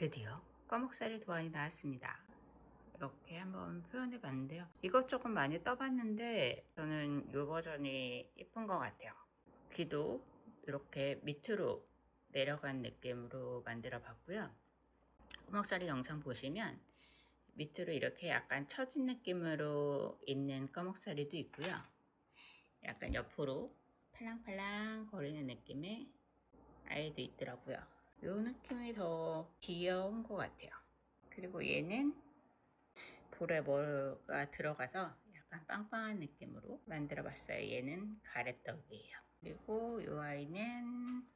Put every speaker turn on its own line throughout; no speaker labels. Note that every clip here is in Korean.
드디어 꺼목살이 도안이 나왔습니다. 이렇게 한번 표현해 봤는데요. 이것저것 많이 떠봤는데 저는 이 버전이 예쁜 것 같아요. 귀도 이렇게 밑으로 내려간 느낌으로 만들어 봤고요. 꺼목살이 영상 보시면 밑으로 이렇게 약간 처진 느낌으로 있는 꺼목살이도 있고요. 약간 옆으로 팔랑팔랑 거리는 느낌의 아이도 있더라고요. 이 느낌이 더 귀여운 것 같아요. 그리고 얘는 볼에 뭐가 들어가서 약간 빵빵한 느낌으로 만들어 봤어요. 얘는 가래떡이에요. 그리고 이 아이는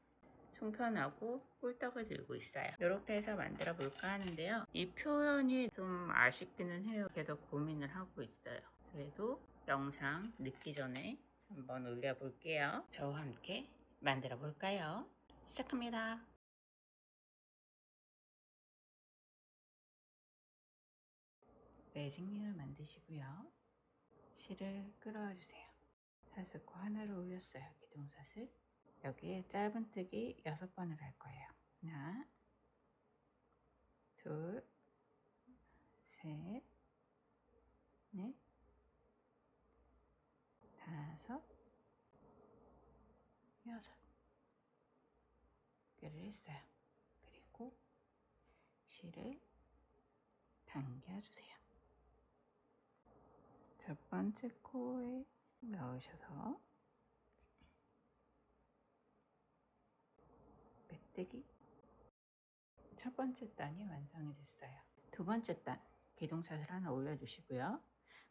송편하고 꿀떡을 들고 있어요. 이렇게 해서 만들어 볼까 하는데요. 이 표현이 좀 아쉽기는 해요. 계속 고민을 하고 있어요. 그래도 영상 늦기 전에 한번 올려 볼게요. 저와 함께 만들어 볼까요? 시작합니다. 매직링을 만드시고요. 실을 끌어와 주세요. 사슬코 하나를 올렸어요. 기둥사슬. 여기에 짧은뜨기 6번을 할 거예요. 하나, 둘, 셋, 넷, 다섯, 여섯 개를 했어요. 그리고 실을 당겨주세요. 첫 번째 코에 넣으셔서 빼뜨기. 첫 번째 단이 완성이 됐어요. 두 번째 단 기둥사슬 하나 올려주시고요.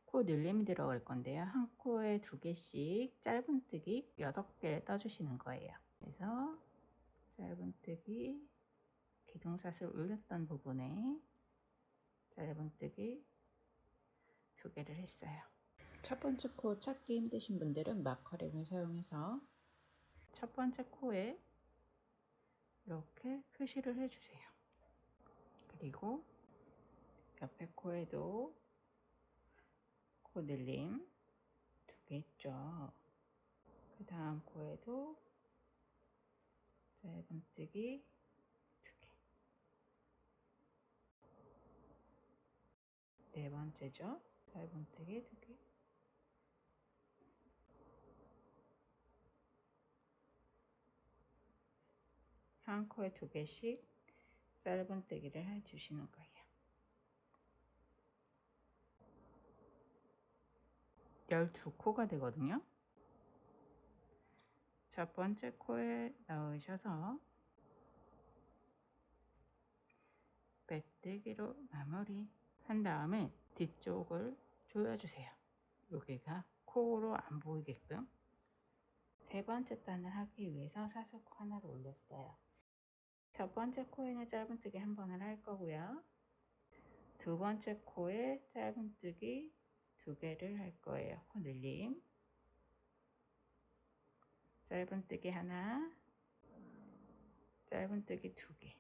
코 늘림이 들어갈 건데요. 한 코에 2개씩 짧은뜨기 6개를 떠주시는 거예요. 그래서 짧은뜨기 기둥사슬 올렸던 부분에 짧은뜨기 2개를 했어요. 첫 번째 코 찾기 힘드신 분들은 마커링을 사용해서 첫 번째 코에 이렇게 표시를 해주세요. 그리고 옆에 코에도 코 늘림 2개 있죠. 그 다음 코에도 짧은뜨기 2개. 네 번째죠. 짧은뜨기 2개. 한 코에 2개씩 짧은뜨기를 해주시는 거예요. 12코가 되거든요. 첫 번째 코에 넣으셔서 빼뜨기로 마무리 한 다음에 뒤쪽을 조여주세요. 여기가 코로 안 보이게끔. 세 번째 단을 하기 위해서 사슬코 하나를 올렸어요. 첫 번째 코에는 짧은뜨기 한 번을 할 거고요. 두 번째 코에 짧은뜨기 2개를 할 거예요. 코 늘림. 짧은뜨기 하나, 짧은뜨기 2개.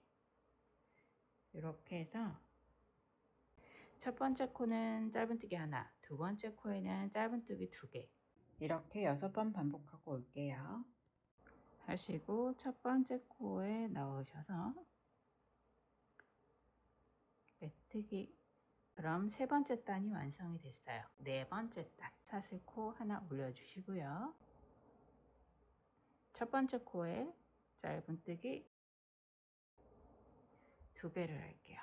이렇게 해서 첫 번째 코는 짧은뜨기 하나, 두 번째 코에는 짧은뜨기 2개. 이렇게 6번 반복하고 올게요. 하시고 첫 번째 코에 넣으셔서 빼뜨기. 그럼 세 번째 단이 완성이 됐어요. 네 번째 단 사슬코 하나 올려주시고요. 첫 번째 코에 짧은뜨기 2개를 할게요.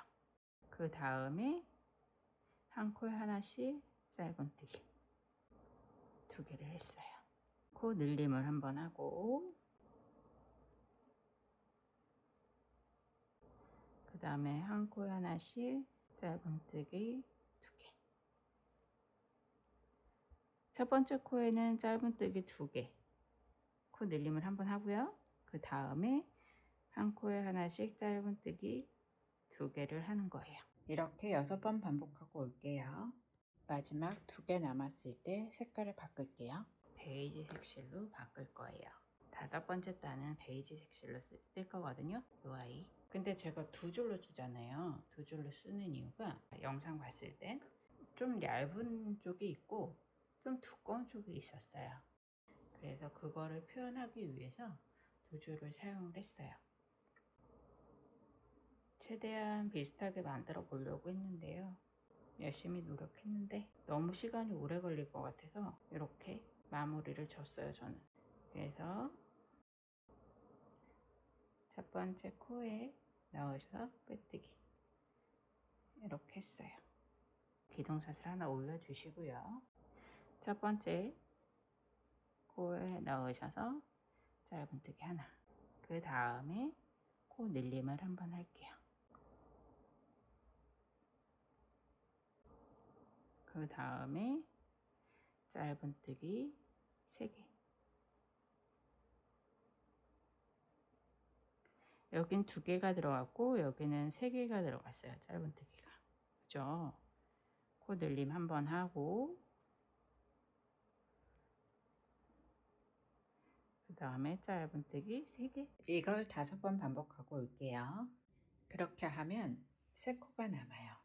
그 다음에 한 코에 하나씩 짧은뜨기 2개를 했어요. 코 늘림을 한번 하고 그 다음에 한 코에 하나씩 짧은뜨기 2개. 첫 번째 코에는 짧은뜨기 2개. 코 늘림을 한번 하고요. 그 다음에 한 코에 하나씩 짧은뜨기 2개를 하는 거예요. 이렇게 6번 반복하고 올게요. 마지막 2개 남았을 때 색깔을 바꿀게요. 베이지 색실로 바꿀 거예요. 5번째 단은 베이지 색실로 쓸 거거든요. 이 아이. 근데 제가 2줄로 쓰잖아요. 2줄로 쓰는 이유가 영상 봤을 땐 좀 얇은 쪽이 있고 좀 두꺼운 쪽이 있었어요. 그래서 그거를 표현하기 위해서 2줄을 사용을 했어요. 최대한 비슷하게 만들어 보려고 했는데요. 열심히 노력했는데 너무 시간이 오래 걸릴 것 같아서 이렇게 마무리를 줬어요, 저는. 그래서 첫 번째 코에 넣으셔서 빼뜨기 이렇게 했어요. 기둥사슬 하나 올려주시고요. 첫 번째 코에 넣으셔서 짧은뜨기 하나. 그 다음에 코 늘림을 한번 할게요. 그 다음에 짧은뜨기 3개. 여긴 2개가 들어갔고 여기는 3개가 들어갔어요. 짧은뜨기가. 그죠? 코 늘림 한번 하고 그 다음에 짧은뜨기 3개. 이걸 5번 반복하고 올게요. 그렇게 하면 3코가 남아요.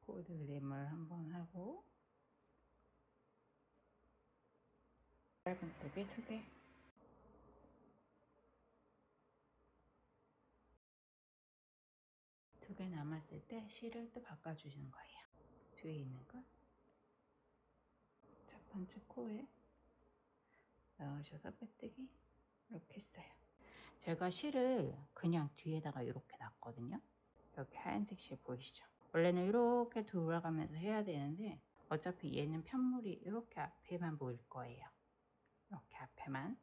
코 늘림을 한번 하고 짧은뜨기 2개. 두 개 남았을 때 실을 또 바꿔주시는 거예요. 뒤에 있는 걸 첫 번째 코에 넣으셔서 빼뜨기 이렇게 했어요. 제가 실을 그냥 뒤에다가 이렇게 놨거든요. 여기 하얀색 실 보이시죠? 원래는 이렇게 돌아가면서 해야 되는데 어차피 얘는 편물이 이렇게 앞에만 보일 거예요. 이렇게 앞에만.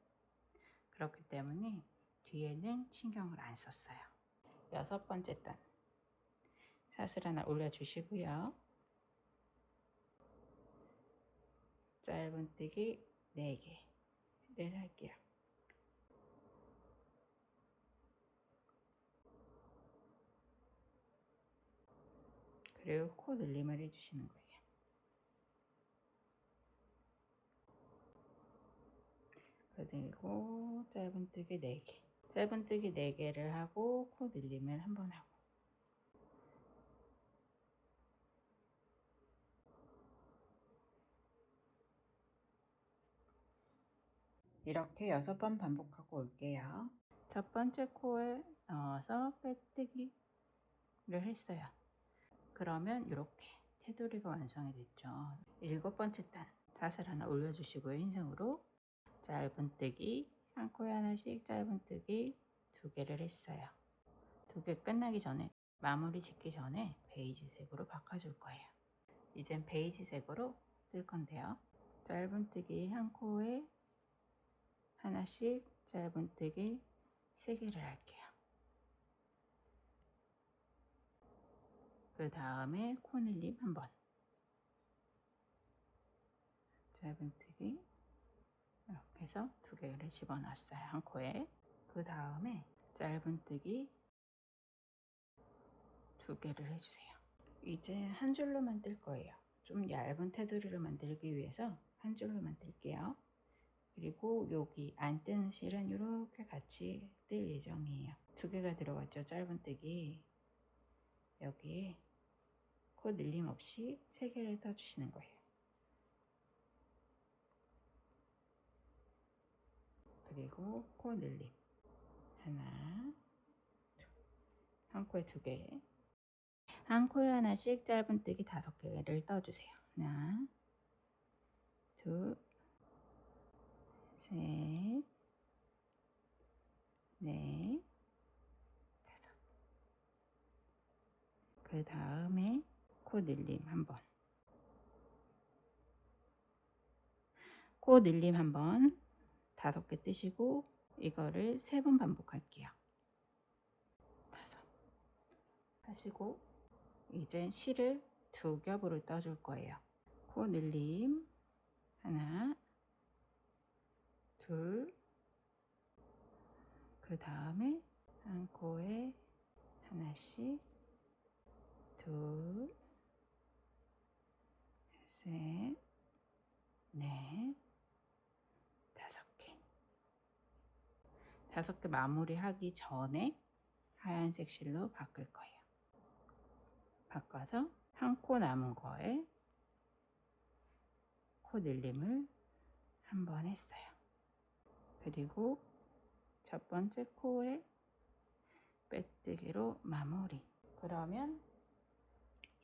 그렇기 때문에 뒤에는 신경을 안 썼어요. 6번째 단 사슬 하나 올려주시고요. 짧은뜨기 4개를 할게요. 그리고 코 늘림을 해주시는 거예요. 그리고 짧은뜨기 4개. 짧은뜨기 4개를 하고 코 늘림을 한번 하고 이렇게 6번 반복하고 올게요. 첫 번째 코에 넣어서 빼뜨기를 했어요. 그러면 이렇게 테두리가 완성이 됐죠. 7번째 단 사슬 하나 올려주시고요. 흰색으로 짧은뜨기 한 코에 하나씩 짧은뜨기 2개를 했어요. 2개 끝나기 전에 마무리 짓기 전에 베이지색으로 바꿔줄 거예요. 이젠 베이지색으로 뜰 건데요. 짧은뜨기 한 코에 하나씩 짧은뜨기 3개를 할게요. 그 다음에 코 늘림 한번 짧은뜨기 이렇게 해서 2개를 집어넣었어요. 한 코에. 그 다음에 짧은뜨기 2개를 해주세요. 이제 한 줄로만 뜰 거예요. 좀 얇은 테두리를 만들기 위해서 한 줄로만 뜰게요. 그리고 여기 안 뜨는 실은 이렇게 같이 뜰 예정이에요. 2개가 들어갔죠. 짧은뜨기. 여기에 코 늘림 없이 3개를 떠주시는 거예요. 그리고 코 늘림 하나, 한 코에 2개, 한 코에 하나씩 짧은뜨기 5개를 떠주세요. 하나, 둘, 셋, 넷, 5. 그 다음에 코 늘림 한번, 코 늘림 한번 5개 뜨시고 이거를 3번 반복할게요. 5 하시고 이제 실을 2겹으로 떠줄 거예요. 코 늘림 하나, 둘, 그 다음에 한 코에 하나씩 둘, 셋, 넷, 5개. 5개 마무리하기 전에 하얀색 실로 바꿀 거예요. 바꿔서 한 코 남은 거에 코 늘림을 한번 했어요. 그리고 첫 번째 코에 빼뜨기로 마무리. 그러면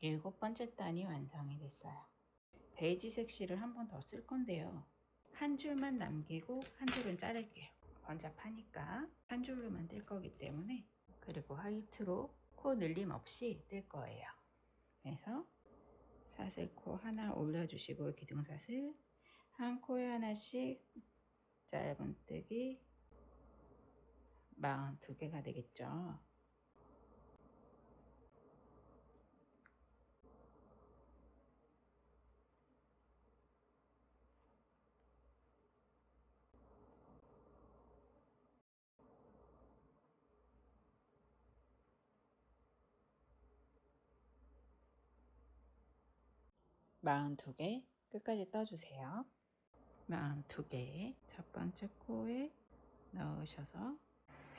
7번째 단이 완성이 됐어요. 베이지색 실을 한 번 더 쓸 건데요. 한 줄만 남기고 한 줄은 자를게요. 번잡하니까 한 줄로만 뜰 거기 때문에. 그리고 화이트로 코 늘림 없이 뜰 거예요. 그래서 사슬코 하나 올려주시고 기둥사슬 한 코에 하나씩 짧은뜨기 42개가 되겠죠. 마흔두 개 끝까지 떠주세요. 42개 첫 번째 코에 넣으셔서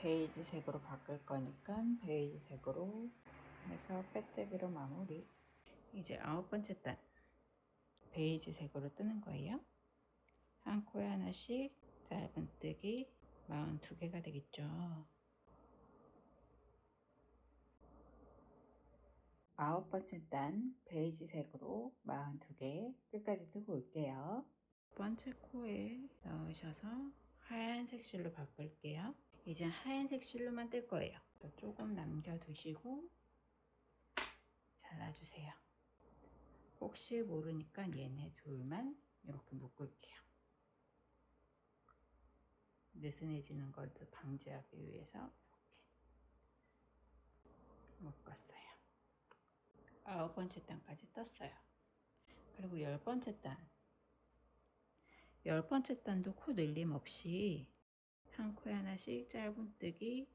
베이지색으로 바꿀 거니까 베이지색으로 해서 빼뜨기로 마무리. 이제 9번째 단 베이지색으로 뜨는 거예요. 한 코에 하나씩 짧은뜨기 42개가 되겠죠. 9번째 단 베이지색으로 42개 끝까지 뜨고 올게요. 첫 번째 코에 넣으셔서 하얀색 실로 바꿀게요. 이제 하얀색 실로만 뜰 거예요. 조금 남겨두시고 잘라주세요. 혹시 모르니까 얘네 둘만 이렇게 묶을게요. 느슨해지는 걸 방지하기 위해서 이렇게 묶었어요. 9번째 단까지 떴어요. 그리고 10번째 단 10번째 단도 코 늘림 없이 한 코에 하나씩 짧은뜨기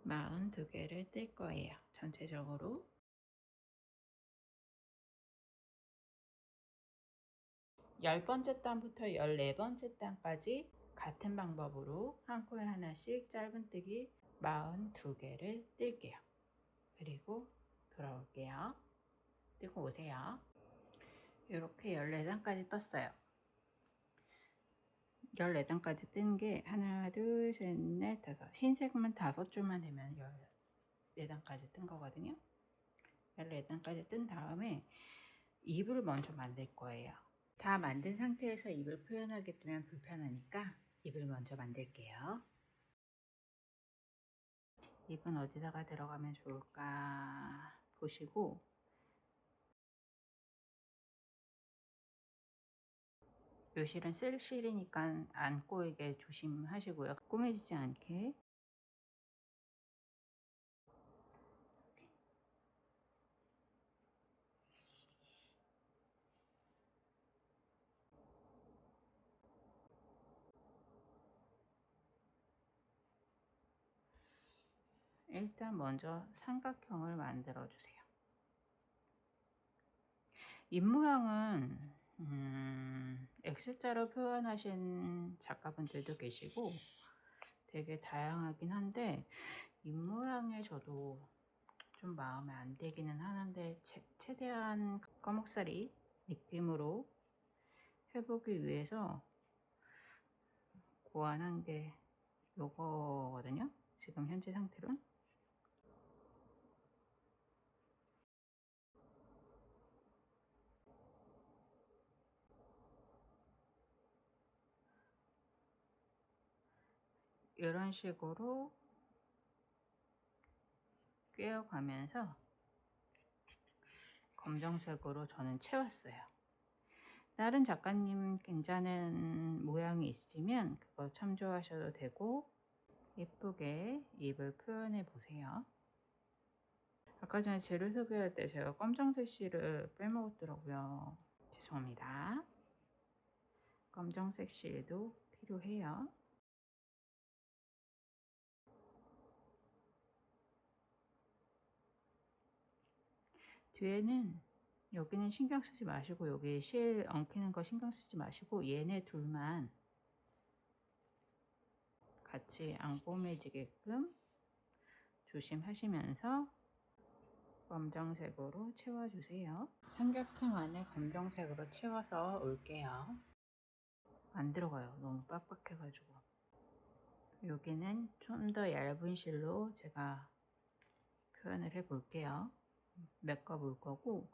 42개를 뜰 거예요. 전체적으로 10번째 단부터 14번째 단까지 같은 방법으로 한 코에 하나씩 짧은뜨기 42개를 뜰게요. 그리고 돌아올게요. 뜨고 오세요. 이렇게 14단까지 떴어요. 14단까지 뜬 게 하나, 둘, 셋, 넷, 다섯. 흰색만 5줄만 되면 14단까지 뜬 거거든요. 14단까지 뜬 다음에 입을 먼저 만들 거예요. 다 만든 상태에서 입을 표현하게 되면 불편하니까 입을 먼저 만들게요. 입은 어디다가 들어가면 좋을까 보시고 요 실은 쓸 실이니까 안 꼬이게 조심하시고요. 꾸며지지 않게. 일단 먼저 삼각형을 만들어 주세요. 입 모양은 X자로 표현하신 작가분들도 계시고 되게 다양하긴 한데 입 모양에 저도 좀 마음에 안 들기는 하는데 최대한 꺼목살이 느낌으로 해보기 위해서 고안한 게 요거거든요. 지금 현재 상태로는. 이런 식으로 꿰어가면서 검정색으로 저는 채웠어요. 다른 작가님 괜찮은 모양이 있으면 그거 참조하셔도 되고 예쁘게 입을 표현해 보세요. 아까 전에 재료 소개할 때 제가 검정색 실을 빼먹었더라고요. 죄송합니다. 검정색 실도 필요해요. 뒤에는 여기는 신경 쓰지 마시고 여기 실 엉키는 거 신경 쓰지 마시고 얘네 둘만 같이 안 꼬매지게끔 조심하시면서 검정색으로 채워주세요. 삼각형 안에 검정색으로 채워서 올게요. 안 들어가요. 너무 빡빡해가지고. 여기는 좀 더 얇은 실로 제가 표현을 해 볼게요. 메꿔 볼 거고,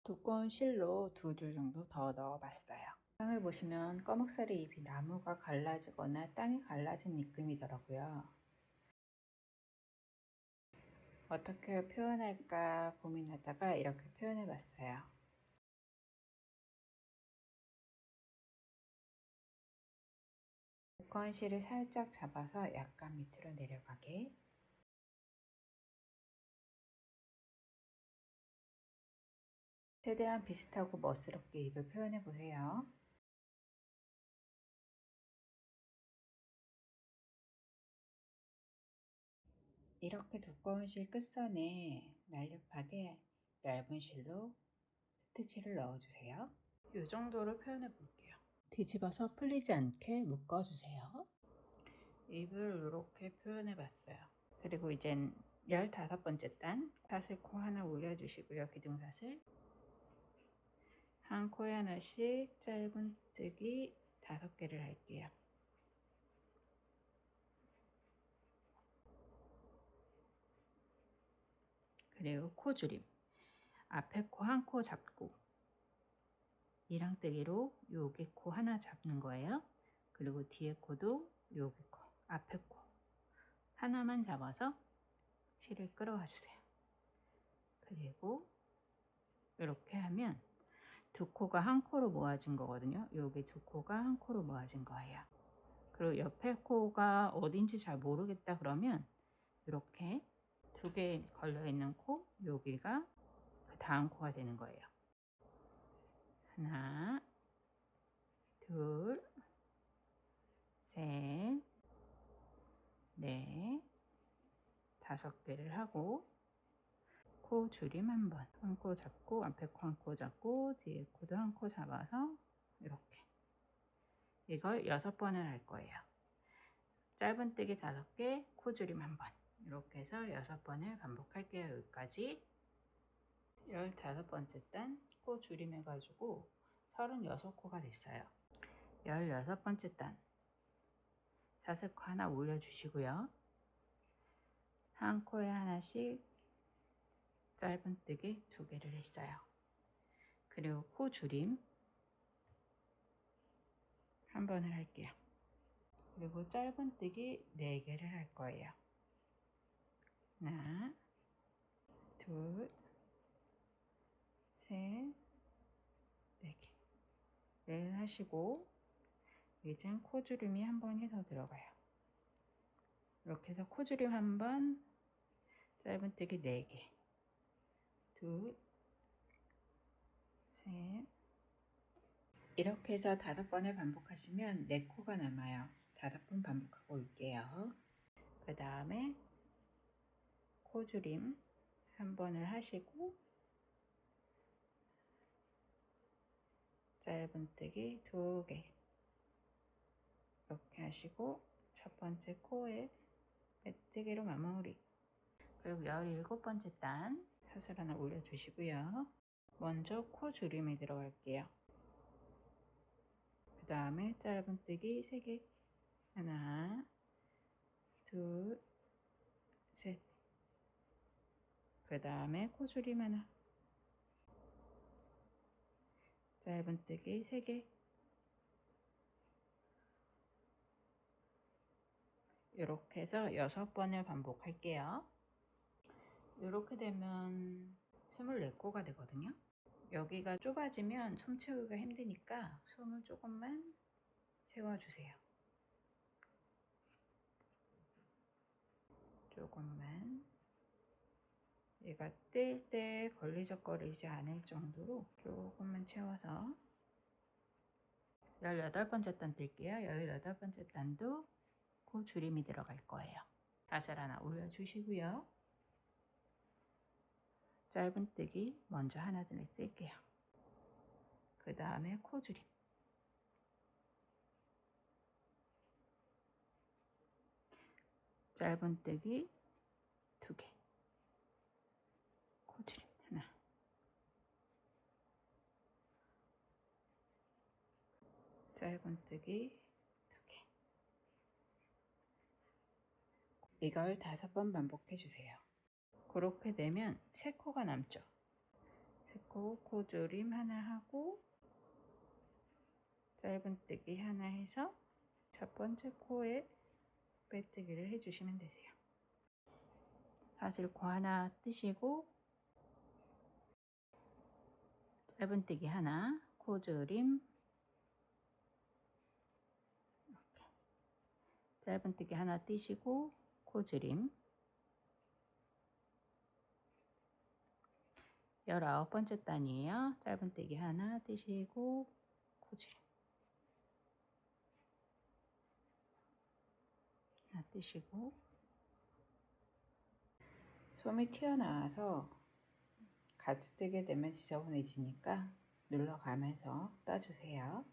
두꺼운 실로 2줄 정도 더 넣어 봤어요. 땅을 보시면 꺼목살이 잎이 나무가 갈라지거나 땅이 갈라진 느낌이더라고요. 어떻게 표현할까 고민하다가 이렇게 표현해 봤어요. 두꺼운 실을 살짝 잡아서 약간 밑으로 내려가게, 최대한 비슷하고 멋스럽게 잎을 표현해 보세요. 이렇게 두꺼운 실 끝선에 날렵하게 얇은 실로 스티치를 넣어주세요. 이 정도로 표현해 볼게요. 뒤집어서 풀리지 않게 묶어주세요. 잎을 이렇게 표현해 봤어요. 그리고 이젠 15번째 단 사슬코 하나 올려주시고요. 기둥사슬 한 코에 하나씩 짧은뜨기 5개를 할게요. 그리고 코줄임 앞에 코 한 코 잡고 이랑뜨기로 여기 코 하나 잡는 거예요. 그리고 뒤에 코도 여기 코 앞에 코 하나만 잡아서 실을 끌어와 주세요. 그리고 이렇게 하면 두 코가 한 코로 모아진 거거든요. 여기 두 코가 한 코로 모아진 거예요. 그리고 옆에 코가 어딘지 잘 모르겠다 그러면 이렇게 2개 걸려 있는 코 여기가 그 다음 코가 되는 거예요. 하나, 둘, 셋, 넷, 5개를 하고 코 줄임 한 번, 한 코 잡고 앞에 코 한 코 잡고 뒤에 코도 한 코 잡아서 이렇게 이걸 6번을 할 거예요. 짧은뜨기 5개, 코 줄임 한 번 이렇게 해서 6번을 반복할게요. 여기까지 15번째 단 코 줄임 해가지고 36코가 됐어요. 16번째 단 사슬코 하나 올려주시고요. 한 코에 하나씩 짧은뜨기 2개를 했어요. 그리고 코 줄임 한 번을 할게요. 그리고 짧은뜨기 4개를 할 거예요. 하나, 둘, 셋, 4개. 네 하시고 이젠 코주름이 한 번이 더 들어가요. 이렇게 해서 코주름 한 번, 짧은뜨기 4개, 둘, 셋. 이렇게 해서 5번을 반복하시면 4코가 남아요. 5번 반복하고 올게요. 그 다음에 코주림 한 번을 하시고 짧은뜨기 2개 이렇게 하시고 첫 번째 코에 빼뜨기로 마무리. 그리고 17번째 단 사슬 하나 올려주시고요. 먼저 코 줄임에 들어갈게요. 그 다음에 짧은뜨기 3개 하나 둘 셋. 그 다음에 코 줄임 하나 짧은뜨기 3개 이렇게 해서 6번을 반복할게요. 이렇게 되면 24코가 되거든요. 여기가 좁아지면 숨 채우기가 힘드니까 숨을 조금만 채워주세요. 조금만. 얘가 뜰 때 걸리적거리지 않을 정도로 조금만 채워서 18번째 단 뜰게요. 18번째 단도 코 줄임이 들어갈 거예요. 사슬 하나 올려주시고요. 짧은뜨기 먼저 하나 더 뜰게요. 그 다음에 코 줄임 짧은뜨기 2개 코 줄임 하나 짧은뜨기 2개 이걸 5번 반복해 주세요. 그렇게 되면 3코가 남죠. 3코 코조림 하나 하고 짧은뜨기 하나 해서 첫 번째 코에 빼뜨기를 해주시면 되세요. 사슬코 하나 뜨시고 짧은뜨기 하나, 코조림, 이렇게. 짧은뜨기 하나 뜨시고 코조림, 19번째 단이에요. 짧은뜨기 하나 뜨시고 코조림 하나 뜨시고, 솜이 튀어나와서 같이 뜨게 되면 지저분해지니까 눌러가면서 떠주세요.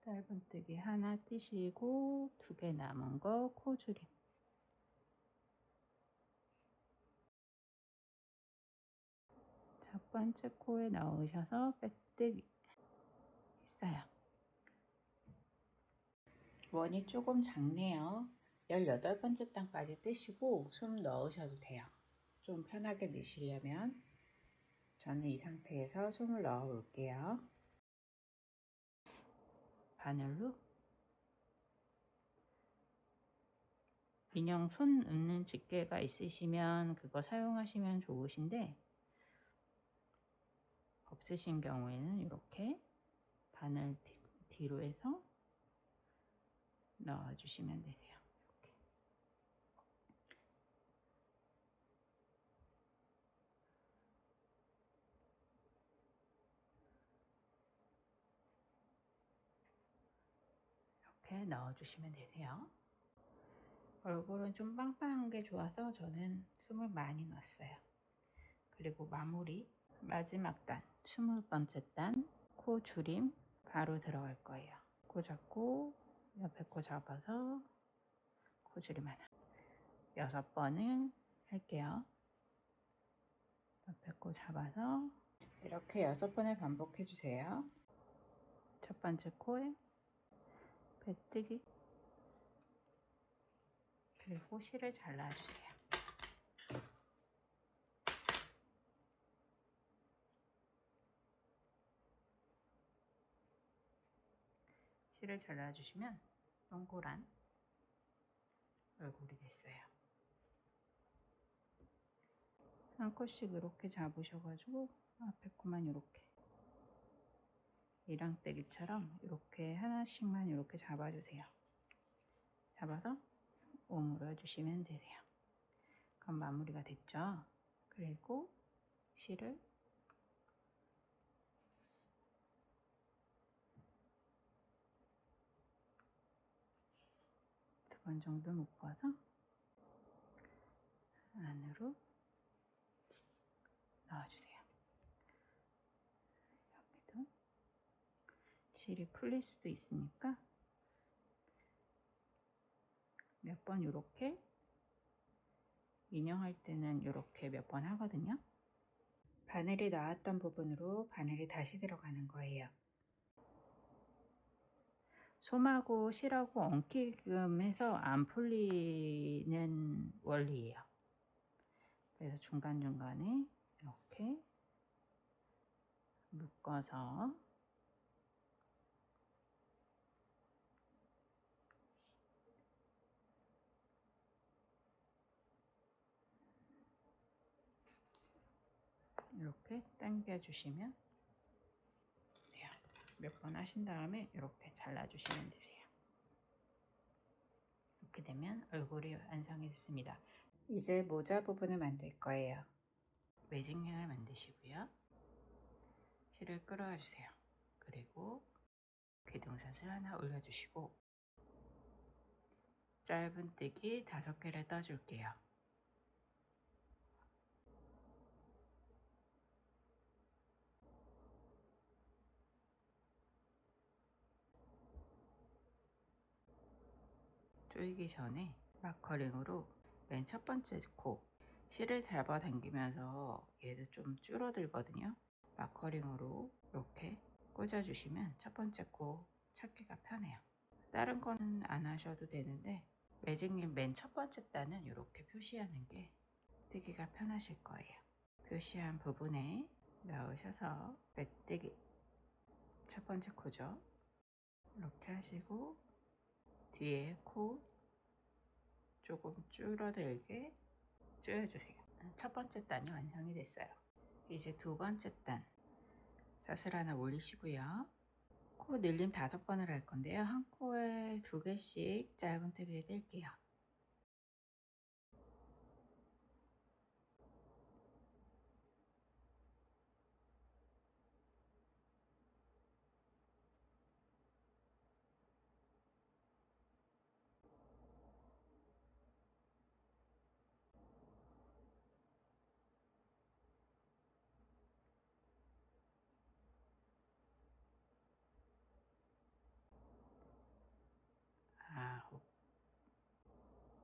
짧은뜨기 하나 뜨시고 2개 남은 거 코조림, 첫 번째 코에 넣으셔서 빼뜨기 했어요. 원이 조금 작네요. 18번째 단까지 뜨시고 솜 넣으셔도 돼요. 좀 편하게 넣으시려면. 저는 이 상태에서 솜을 넣어 볼게요. 바늘로 인형 손 읊는 집게가 있으시면 그거 사용하시면 좋으신데, 없으신 경우에는 이렇게 바늘 뒤로 해서 넣어주시면 되세요. 이렇게 넣어주시면 되세요. 얼굴은 좀 빵빵한 게 좋아서 저는 솜을 많이 넣었어요. 그리고 마무리 마지막 단 20번째 단 코 줄임 바로 들어갈 거예요. 코 잡고 옆에 코 잡아서 코 줄임 하나 6번을 할게요. 옆에 코 잡아서 이렇게 6번을 반복해 주세요. 첫 번째 코에 빼뜨기, 그리고 실을 잘라주세요. 실을 잘라주시면 동그란 얼굴이 됐어요. 한 코씩 이렇게 잡으셔가지고 앞에 코만 이렇게 이랑떼기처럼 이렇게 하나씩만 이렇게 잡아주세요. 잡아서 오므려 주시면 되세요. 그럼 마무리가 됐죠. 그리고 실을 두 번 정도 묶어서 안으로 넣어주세요. 여기도 실이 풀릴 수도 있으니까 몇 번 이렇게, 인형 할 때는 이렇게 몇 번 하거든요. 바늘이 나왔던 부분으로 바늘이 다시 들어가는 거예요. 솜하고 실하고 엉키금 해서 안 풀리는 원리예요. 그래서 중간중간에 이렇게 묶어서 이렇게 당겨 주시면 돼요. 몇 번 하신 다음에 이렇게 잘라 주시면 되세요. 이렇게 되면 얼굴이 완성이 됐습니다. 이제 모자 부분을 만들 거예요. 매직링을 만드시고요. 실을 끌어와 주세요. 그리고 기둥사슬 하나 올려주시고 짧은뜨기 5개를 떠줄게요. 조이기 전에 마커링으로 맨 첫 번째 코 실을 잡아당기면서 얘도 좀 줄어들거든요. 마커링으로 이렇게 꽂아주시면 첫 번째 코 찾기가 편해요. 다른 거는 안 하셔도 되는데 매직님 맨 첫 번째 단은 이렇게 표시하는 게 뜨기가 편하실 거예요. 표시한 부분에 넣으셔서 빼뜨기 첫 번째 코죠. 이렇게 하시고 뒤에 코 조금 줄어들게 조여주세요. 첫 번째 단이 완성이 됐어요. 이제 두 번째 단 사슬 하나 올리시고요. 코 늘림 5번을 할 건데요. 한 코에 2개씩 짧은뜨기를 뗄게요. 아홉,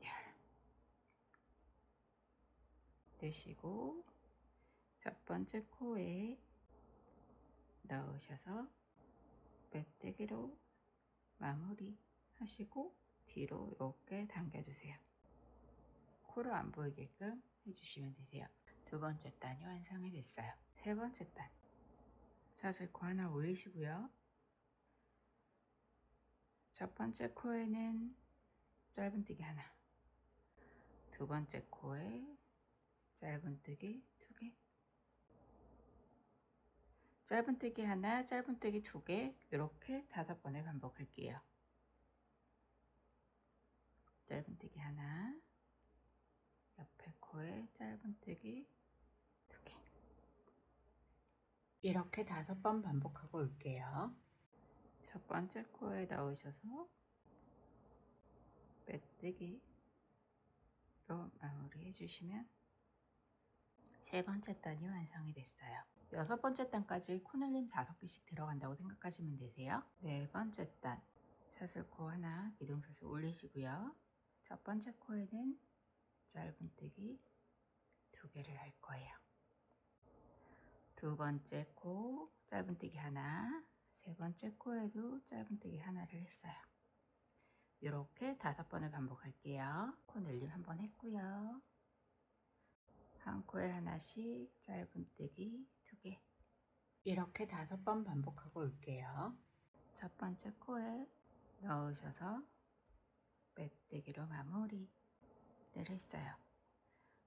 열 떼시고 첫 번째 코에 넣으셔서 빼뜨기로 마무리 하시고 뒤로 이렇게 당겨주세요. 코를 안 보이게끔 해주시면 되세요. 두 번째 단이 완성이 됐어요. 세 번째 단 사슬코 하나 올리시고요. 첫 번째 코에는 짧은뜨기 하나, 두 번째 코에 짧은뜨기 2개, 짧은뜨기 하나, 짧은뜨기 2개 이렇게 5번을 반복할게요. 짧은뜨기 하나, 옆에 코에 짧은뜨기 2개 이렇게 5번 반복하고 올게요. 첫 번째 코에 넣으셔서 빼뜨기로 마무리 해주시면 세 번째 단이 완성이 됐어요. 여섯 번째 단까지 코늘림 5개씩 들어간다고 생각하시면 되세요. 네 번째 단 사슬코 하나 기둥사슬 올리시고요. 첫 번째 코에는 짧은뜨기 2개를 할 거예요. 두 번째 코 짧은뜨기 하나, 세 번째 코에도 짧은뜨기 하나를 했어요. 이렇게 5번을 반복할게요. 코 늘림 한번 했고요. 한 코에 하나씩 짧은뜨기 2개 이렇게 5번 반복하고 올게요. 첫 번째 코에 넣으셔서 빼뜨기로 마무리를 했어요.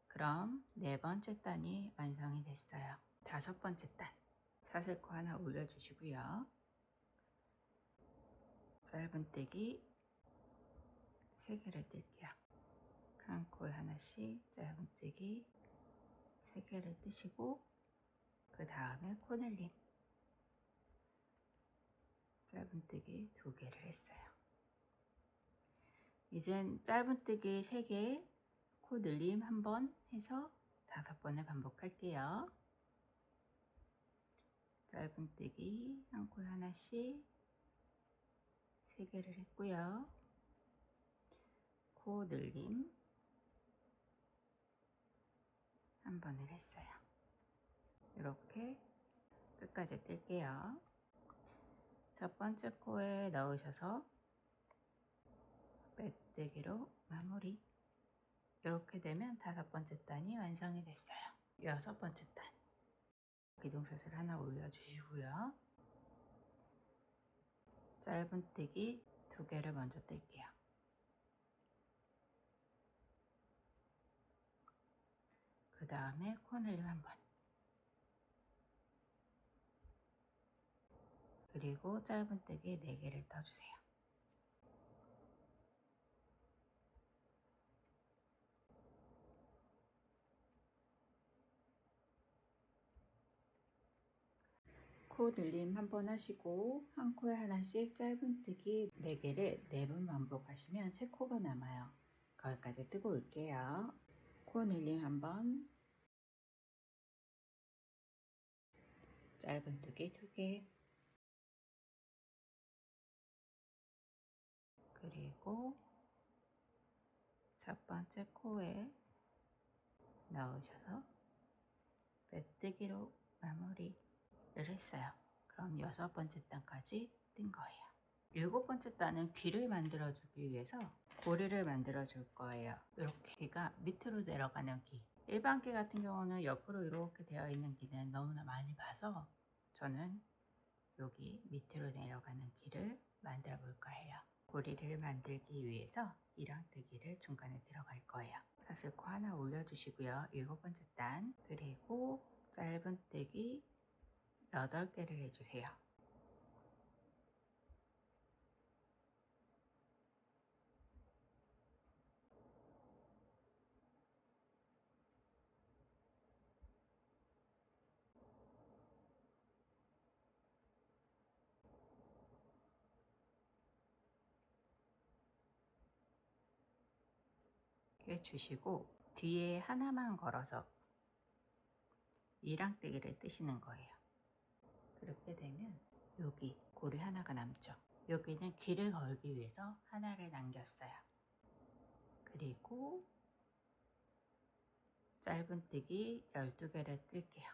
그럼 네 번째 단이 완성이 됐어요. 다섯 번째 단 사슬코 하나 올려주시고요. 짧은뜨기 3개를 뜰게요. 한 코에 하나씩 짧은뜨기 3개를 뜨시고 그 다음에 코늘림 짧은뜨기 2개를 했어요. 이젠 짧은뜨기 3개, 코늘림 1번 해서 5번을 반복할게요. 짧은뜨기 한 코에 하나씩 3개를 했고요. 코늘림 1번을 했어요. 이렇게 끝까지 뜰게요. 첫 번째 코에 넣으셔서 빼뜨기로 마무리. 이렇게 되면 5번째 단이 완성이 됐어요. 여섯 번째 단 기둥사슬 하나 올려주시고요. 짧은뜨기 2개를 먼저 뜰게요. 그 다음에 코늘림 1번, 그리고 짧은뜨기 4개를 떠주세요. 코 늘림 1번 하시고 한 코에 하나씩 짧은뜨기 4개를 4번 반복하시면 3코가 남아요. 거기까지 뜨고 올게요. 코 늘림 1번, 짧은뜨기 2개, 그리고 첫 번째 코에 넣으셔서 빼뜨기로 마무리를 했어요. 그럼 6번째 단까지 뜬 거예요. 7번째 단은 귀를 만들어 주기 위해서 고리를 만들어 줄 거예요. 이렇게 귀가 밑으로 내려가는 귀. 일반 귀 같은 경우는 옆으로 이렇게 되어 있는 귀는 너무나 많이 봐서 저는 여기 밑으로 내려가는 귀를 만들어 볼 거예요. 고리를 만들기 위해서 이랑뜨기를 중간에 들어갈 거예요. 사슬코 하나 올려주시고요. 7번째 단, 그리고 짧은뜨기 8개를 해주세요. 해주시고 뒤에 하나만 걸어서 이랑뜨기를 뜨시는 거예요. 그렇게 되면 여기 고리 하나가 남죠. 여기는 귀를 걸기 위해서 하나를 남겼어요. 그리고 짧은뜨기 12개를 뜰게요.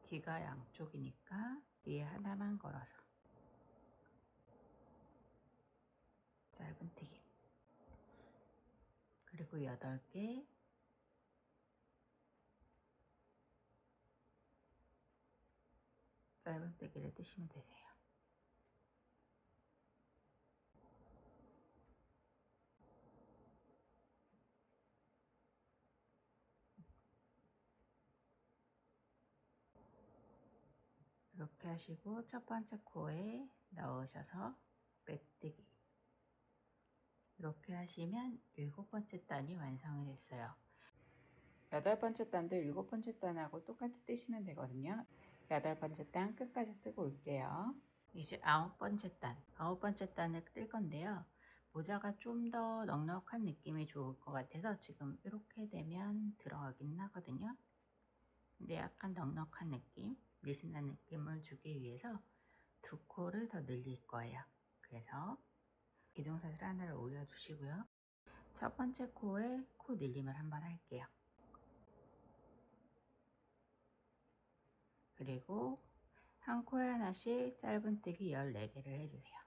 귀가 양쪽이니까 뒤에 하나만 걸어서 짧은뜨기, 그리고 8개, 짧은뜨기를 뜨시면 되세요. 이렇게 하시고 첫 번째 코에 넣으셔서 빼뜨기, 이렇게 하시면 7번째 단이 완성이 됐어요. 8번째 단도 7번째 단하고 똑같이 뜨시면 되거든요. 8번째 단 끝까지 뜨고 올게요. 이제 9번째 단, 9번째 단을 뜰 건데요. 모자가 좀 더 넉넉한 느낌이 좋을 것 같아서 지금 이렇게 되면 들어가긴 하거든요. 근데 약간 넉넉한 느낌, 느슨한 느낌을 주기 위해서 두 코를 더 늘릴 거예요. 그래서 기둥사슬 하나를 올려주시고요. 첫 번째 코에 코 늘림을 한번 할게요. 그리고 한 코에 하나씩 짧은뜨기 14개를 해주세요.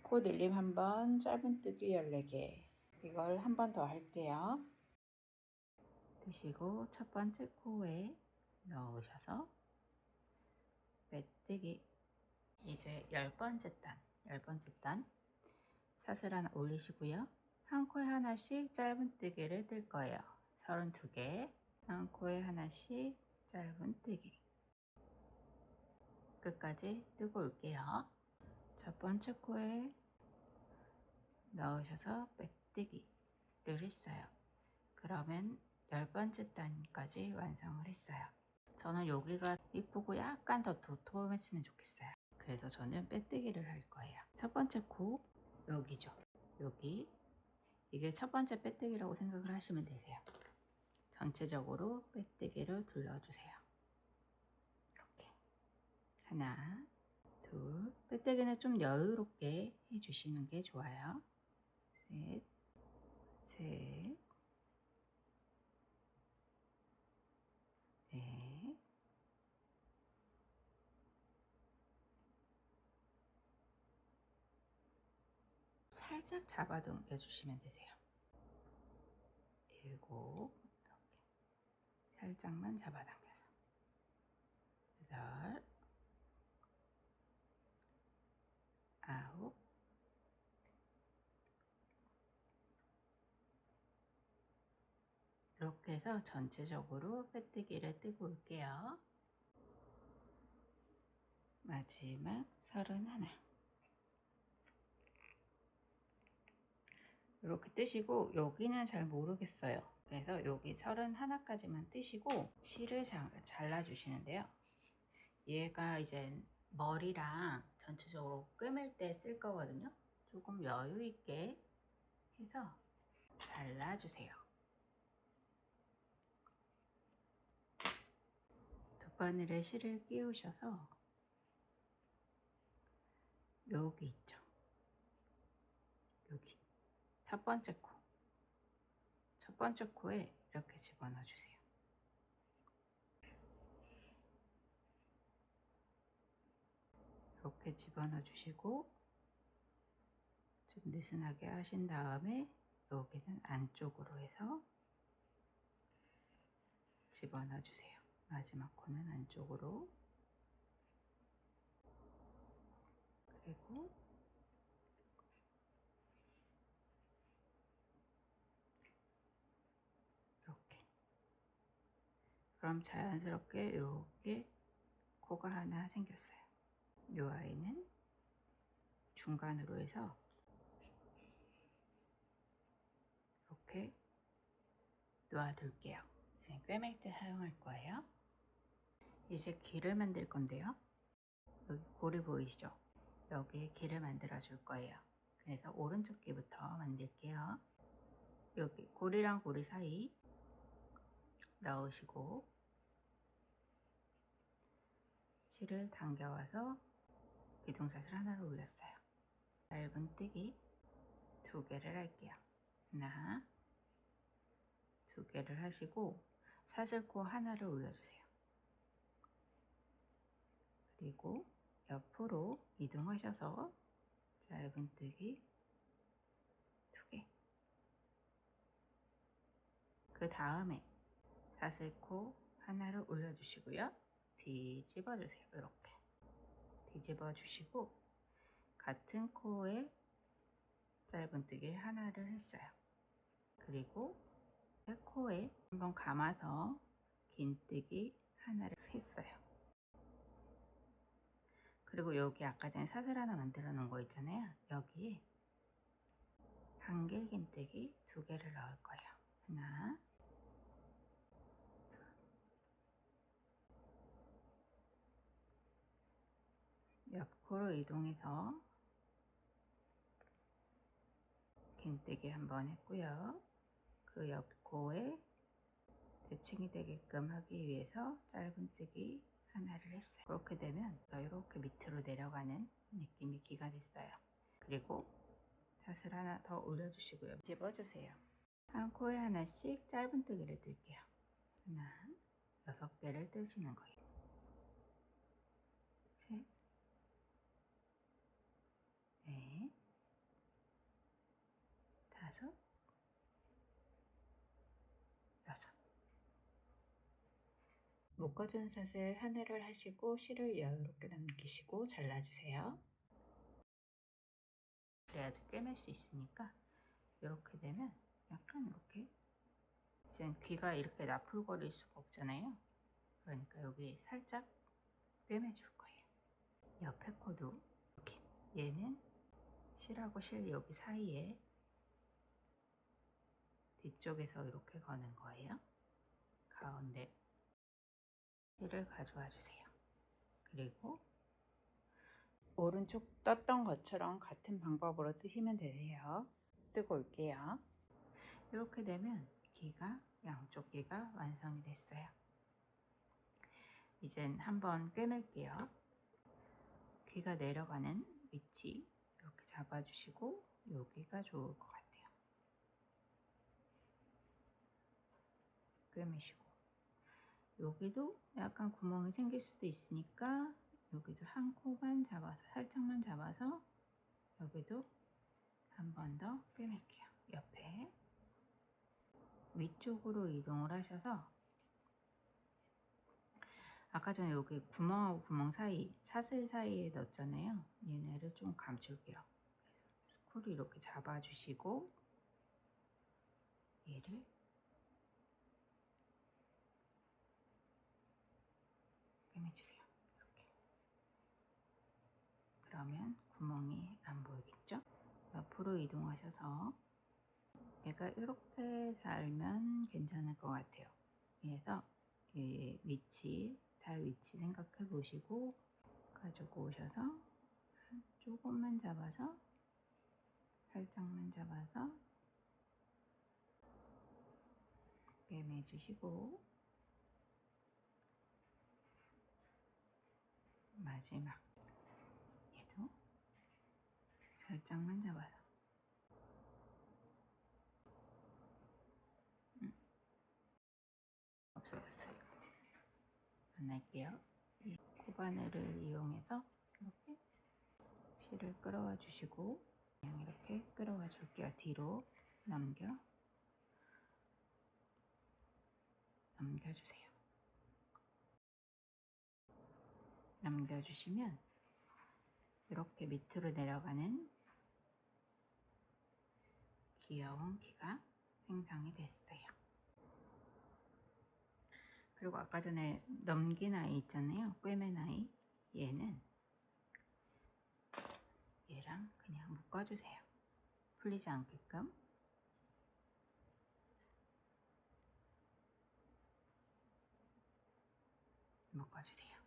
코 늘림 한번, 짧은뜨기 14개, 이걸 한 번 더 할게요. 드시고 첫 번째 코에 넣으셔서 빼뜨기. 이제 10번째 단 사슬 하나 올리시고요. 한 코에 하나씩 짧은뜨기를 뜰 거예요. 32개, 한 코에 하나씩 짧은뜨기, 끝까지 뜨고 올게요. 첫 번째 코에 넣으셔서 빼뜨기를 했어요. 그러면 10번째 단까지 완성을 했어요. 저는 여기가 이쁘고 약간 더 도톰했으면 좋겠어요. 그래서 저는 빼뜨기를 할 거예요. 첫 번째 코 여기죠. 여기, 이게 첫 번째 빼뜨기라고 생각을 하시면 되세요. 전체적으로 빼뜨기를 둘러주세요. 이렇게 하나, 둘, 빼뜨기는 좀 여유롭게 해주시는 게 좋아요. 셋, 셋, 넷, 살짝 잡아당겨 주시면 되세요. 7, 이렇게 살짝만 잡아당겨서 8, 9, 이렇게 해서 전체적으로 빼뜨기를 뜨고 올게요. 마지막 31. 이렇게 뜨시고 여기는 잘 모르겠어요. 그래서 여기 31까지만 뜨시고 실을 잘라주시는데요. 얘가 이제 머리랑 전체적으로 꿰맬 때 쓸 거거든요. 조금 여유 있게 해서 잘라주세요. 돗바늘에 실을 끼우셔서 여기 있죠. 여기 첫 번째 코에 이렇게 집어넣어 주세요. 이렇게 집어넣어 주시고 좀 느슨하게 하신 다음에 여기는 안쪽으로 해서 집어넣어 주세요. 마지막 코는 안쪽으로, 그리고 이렇게. 그럼 자연스럽게 이렇게 코가 하나 생겼어요. 이 아이는 중간으로 해서 이렇게 놓아둘게요. 이제 꿰맬 때 사용할 거예요. 이제 귀를 만들 건데요. 여기 고리 보이시죠? 여기에 귀를 만들어 줄 거예요. 그래서 오른쪽 귀부터 만들게요. 여기 고리랑 고리 사이 넣으시고 실을 당겨와서 비동사슬 하나를 올렸어요. 짧은뜨기 2개를 할게요. 하나, 2개를 하시고 사슬코 하나를 올려주세요. 그리고 옆으로 이동하셔서 짧은뜨기 2개. 그 다음에 사슬코 하나를 올려주시고요. 뒤집어 주세요. 이렇게 뒤집어 주시고 같은 코에 짧은뜨기 하나를 했어요. 그리고 코에 한번 감아서 긴뜨기 하나를 했어요. 그리고 여기 아까 전에 사슬 하나 만들어 놓은 거 있잖아요. 여기에 한길 긴뜨기 2개를 넣을 거예요. 하나, 옆코로 이동해서 긴뜨기 한번 했고요. 그 옆코에 대칭이 되게끔 하기 위해서 짧은뜨기 하나를 했어요. 그렇게 되면 이렇게 밑으로 내려가는 느낌이 귀가 됐어요. 그리고 사슬 하나 더 올려주시고요. 집어주세요. 한 코에 하나씩 짧은뜨기를 뜰게요. 하나, 6개를 뜨시는 거예요. 셋, 넷, 5, 6. 묶어준 사슬 하나를 하시고 실을 여유롭게 남기시고 잘라주세요. 그래야지 꿰맬 수 있으니까 이렇게 되면 약간 이렇게 지금 귀가 이렇게 나풀거릴 수가 없잖아요. 그러니까 여기 살짝 꿰매줄 거예요. 옆에 코도 이렇게, 얘는 실하고 실 여기 사이에 뒤쪽에서 이렇게 거는 거예요. 가운데 실을 가져와 주세요. 그리고 오른쪽 떴던 것처럼 같은 방법으로 뜨시면 되세요. 뜨고 올게요. 이렇게 되면 귀가, 양쪽 귀가 완성이 됐어요. 이젠 한번 꿰맬게요. 귀가 내려가는 위치 이렇게 잡아주시고 여기가 좋을 것 같아요. 꿰매시고 여기도 약간 구멍이 생길 수도 있으니까 여기도 한 코만 잡아서 살짝만 잡아서 여기도 한 번 더 꿰맬게요. 옆에 위쪽으로 이동을 하셔서 아까 전에 여기 구멍하고 구멍 사이, 사슬 사이에 넣었잖아요. 얘네를 좀 감출게요. 스크류 이렇게 잡아주시고 얘를 빼매주세요. 이렇게. 그러면 구멍이 안 보이겠죠? 옆으로 이동하셔서 얘가 이렇게 달면 괜찮을 것 같아요. 그래서 이 위치, 달 위치 생각해 보시고 가지고 오셔서 조금만 잡아서 살짝만 잡아서 빼매주시고 마지막 얘도 살짝만 잡아서 없어졌어요. 안 할게요. 이 코바늘을 이용해서 이렇게 실을 끌어와 주시고 그냥 이렇게 끌어와 줄게요. 뒤로 넘겨주세요. 넘겨주시면 이렇게 밑으로 내려가는 귀여운 귀가 생성이 됐어요. 그리고 아까 전에 넘긴 아이 있잖아요. 꿰맨 아이. 얘는 얘랑 그냥 묶어주세요. 풀리지 않게끔. 묶어주세요.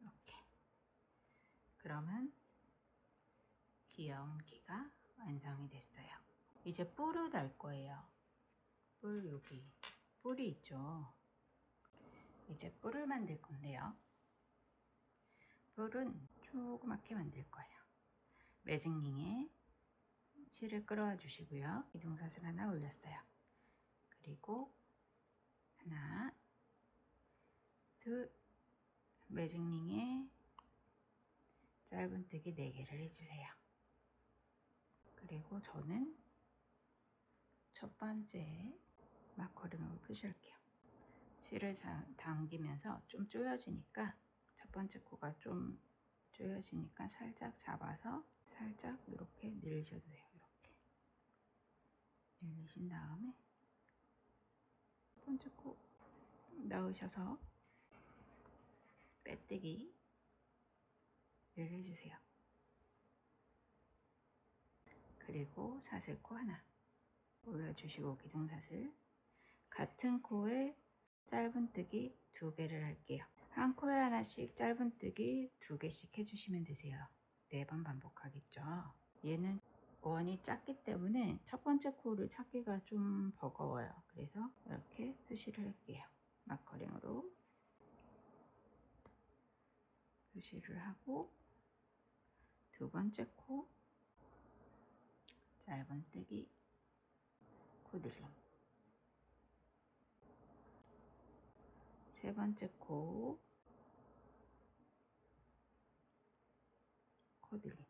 이렇게. 그러면 귀여운 귀가 완성이 됐어요. 이제 뿔을 달 거예요. 뿔 여기 뿔이 있죠. 이제 뿔을 만들 건데요. 뿔은 조그맣게 만들 거예요. 매직링에 실을 끌어와 주시고요. 이동사슬 하나 올렸어요. 그리고 하나, 둘, 매직링에 짧은뜨기 4개를 해주세요. 그리고 저는 첫 번째 마커링으로 표시할게요. 실을 당기면서 좀 조여지니까 첫 번째 코가 좀 조여지니까 살짝 잡아서 살짝 이렇게 늘리셔도 돼요. 이렇게 늘리신 다음에 첫 번째 코 넣으셔서 빼뜨기를 해주세요. 그리고 사슬코 하나 올려주시고 기둥사슬 같은 코에 짧은뜨기 2개를 할게요. 한 코에 하나씩 짧은뜨기 2개씩 해주시면 되세요. 4번 반복하겠죠. 얘는 원이 작기 때문에 첫 번째 코를 찾기가 좀 버거워요. 그래서 이렇게 표시를 할게요. 마커링으로 표시를 하고 두 번째 코 짧은뜨기 코들림, 세 번째 코 코들림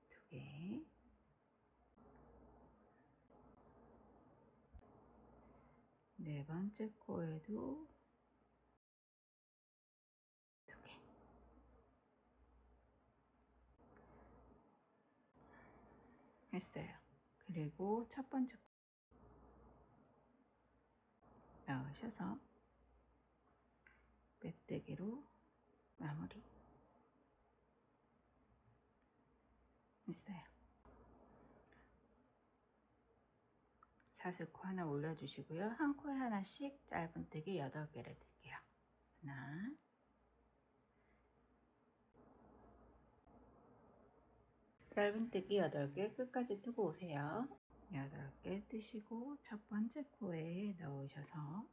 2개, 네 번째 코에도 2개, 했어요. 그리고 첫 번째 코 넣으셔서 빼뜨기로 마무리 했어요. 사슬코 하나 올려주시고요. 한 코에 하나씩 짧은뜨기 8개를 뜰게요. 하나, 짧은뜨기 8개 끝까지 뜨고 오세요. 8개 뜨시고 첫 번째 코에 넣으셔서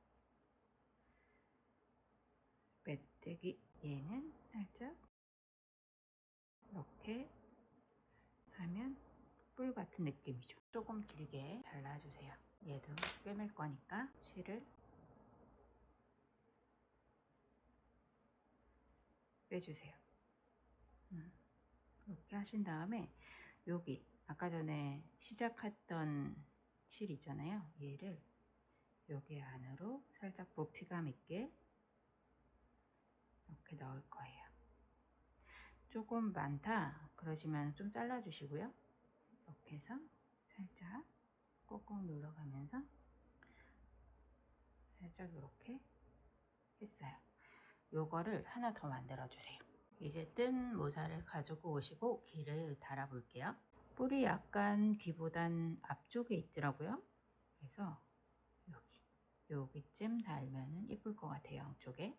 빼뜨기, 얘는 살짝 이렇게 하면 뿔 같은 느낌이죠. 조금 길게 잘라주세요. 얘도 꿰맬 거니까 실을 빼주세요. 이렇게 하신 다음에 여기 아까 전에 시작했던 실 있잖아요. 얘를 여기 안으로 살짝 부피감 있게 이렇게 넣을 거예요. 조금 많다 그러시면 좀 잘라 주시고요. 이렇게 해서 살짝 꼭꼭 눌러가면서 살짝 이렇게 했어요. 요거를 하나 더 만들어 주세요. 이제 뜬 모자를 가지고 오시고 귀를 달아 볼게요. 뿔이 약간 귀보단 앞쪽에 있더라고요. 그래서 여기쯤 달면은 예쁠 것 같아요. 양쪽에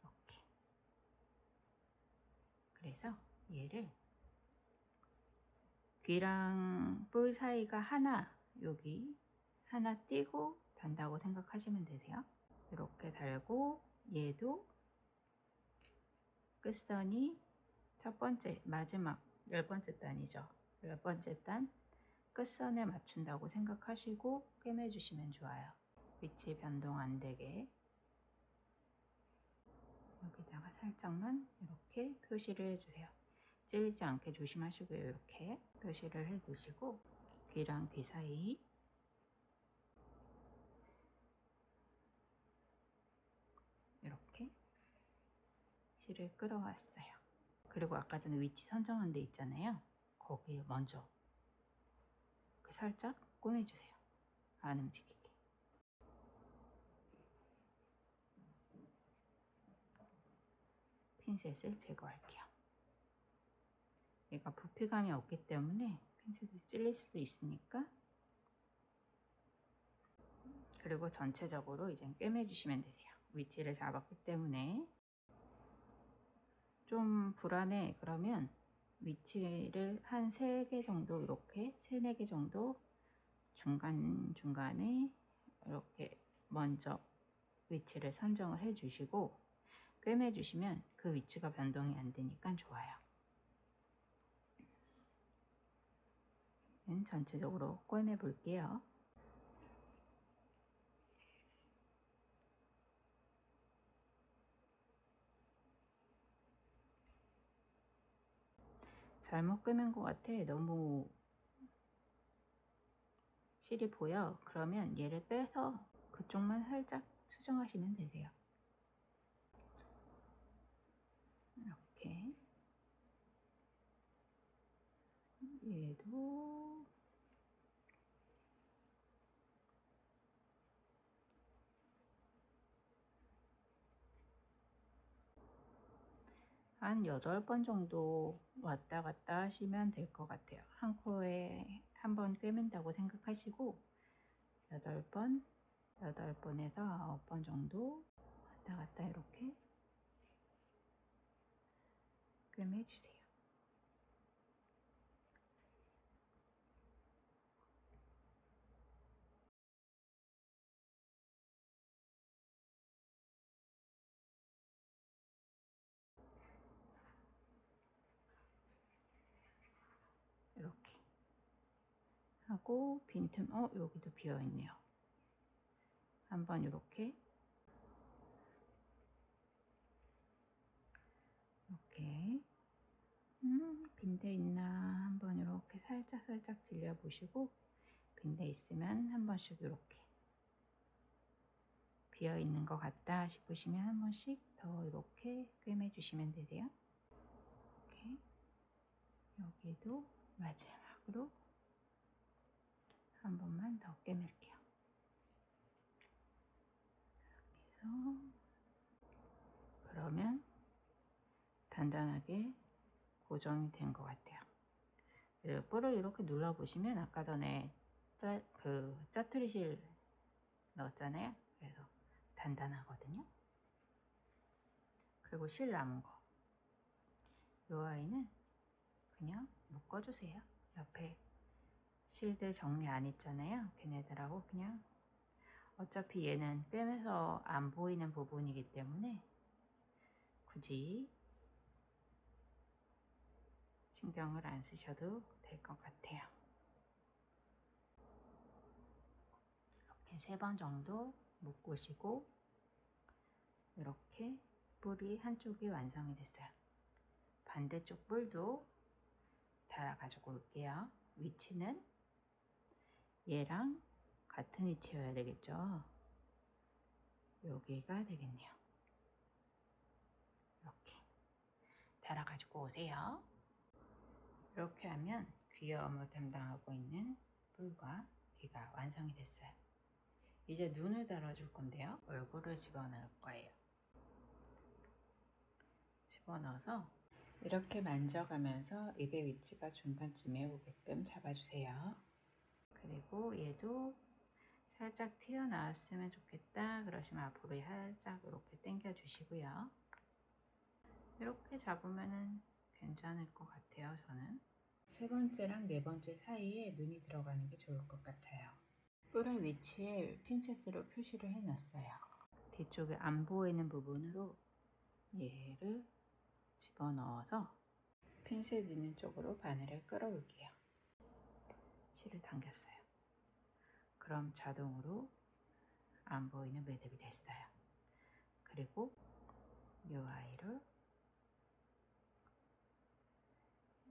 이렇게. 그래서 얘를 귀랑 뿔 사이가 하나, 여기 하나 띄고 단다고 생각하시면 되세요. 이렇게 달고 얘도 끝선이 첫 번째, 마지막 10번째 단이죠. 10번째 단 끝선에 맞춘다고 생각하시고 꿰매주시면 좋아요. 위치 변동 안 되게 여기다가 살짝만 이렇게 표시를 해주세요. 찔리지 않게 조심하시고요. 이렇게 표시를 해두시고 귀랑 귀 사이 이렇게 실을 끌어왔어요. 그리고 아까 전에 위치 선정한 데 있잖아요. 거기에 먼저 살짝 꼬매주세요. 안 움직이게. 핀셋을 제거할게요. 얘가 부피감이 없기 때문에 핀셋이 찔릴 수도 있으니까. 그리고 전체적으로 이제 꿰매주시면 되세요. 위치를 잡았기 때문에 좀 불안해. 그러면 위치를 한 3개 정도 이렇게 3, 4개 정도 중간중간에 이렇게 먼저 위치를 선정을 해 주시고 꿰매 주시면 그 위치가 변동이 안 되니까 좋아요. 전체적으로 꿰매 볼게요. 잘못 꿰맨 것 같아. 너무 실이 보여. 그러면 얘를 빼서 그쪽만 살짝 수정하시면 되세요. 이렇게 얘도 한 8번 정도 왔다 갔다 하시면 될 것 같아요. 한 코에 한 번 꿰맨다고 생각하시고 8번, 8번에서 9번 정도 왔다 갔다 이렇게 꿰매주세요. 이렇게 하고 빈틈, 여기도 비어있네요. 한번 이렇게 빈대 있나 한번 이렇게 살짝 들려보시고 빈대 있으면 한 번씩 이렇게 비어 있는 것 같다 싶으시면 한 번씩 더 이렇게 꿰매 주시면 되세요. 이렇게 여기도 마지막으로 한 번만 더 꿰맬게요. 그래서 그러면 단단하게 고정이 된 것 같아요. 그리고 뿔을 이렇게 눌러 보시면 아까 전에 짜투리 실 넣었잖아요. 그래서 단단하거든요. 그리고 실 남은 거, 이 아이는 그냥 묶어주세요. 옆에 실들 정리 안 했잖아요. 걔네들하고 그냥 어차피 얘는 꿰매서 안 보이는 부분이기 때문에 굳이 신경을 안 쓰셔도 될 것 같아요. 이렇게 3번 정도 묶으시고 이렇게 뿔이 한쪽이 완성이 됐어요. 반대쪽 뿔도 달아 가지고 올게요. 위치는 얘랑 같은 위치여야 되겠죠. 여기가 되겠네요. 달아가지고 오세요. 이렇게 하면 귀여움을 담당하고 있는 뿔과 귀가 완성이 됐어요. 이제 눈을 달아줄 건데요. 얼굴을 집어넣을 거예요. 집어넣어서 이렇게 만져가면서 입의 위치가 중간쯤에 오게끔 잡아주세요. 그리고 얘도 살짝 튀어나왔으면 좋겠다 그러시면 앞으로 살짝 이렇게 당겨 주시고요. 이렇게 잡으면 괜찮을 것 같아요. 저는 세 번째랑 네 번째 사이에 눈이 들어가는 게 좋을 것 같아요. 뿔의 위치에 핀셋으로 표시를 해놨어요. 뒤쪽에 안 보이는 부분으로 얘를 집어넣어서 핀셋 있는 쪽으로 바늘을 끌어올게요. 실을 당겼어요. 그럼 자동으로 안 보이는 매듭이 됐어요. 그리고 이 아이를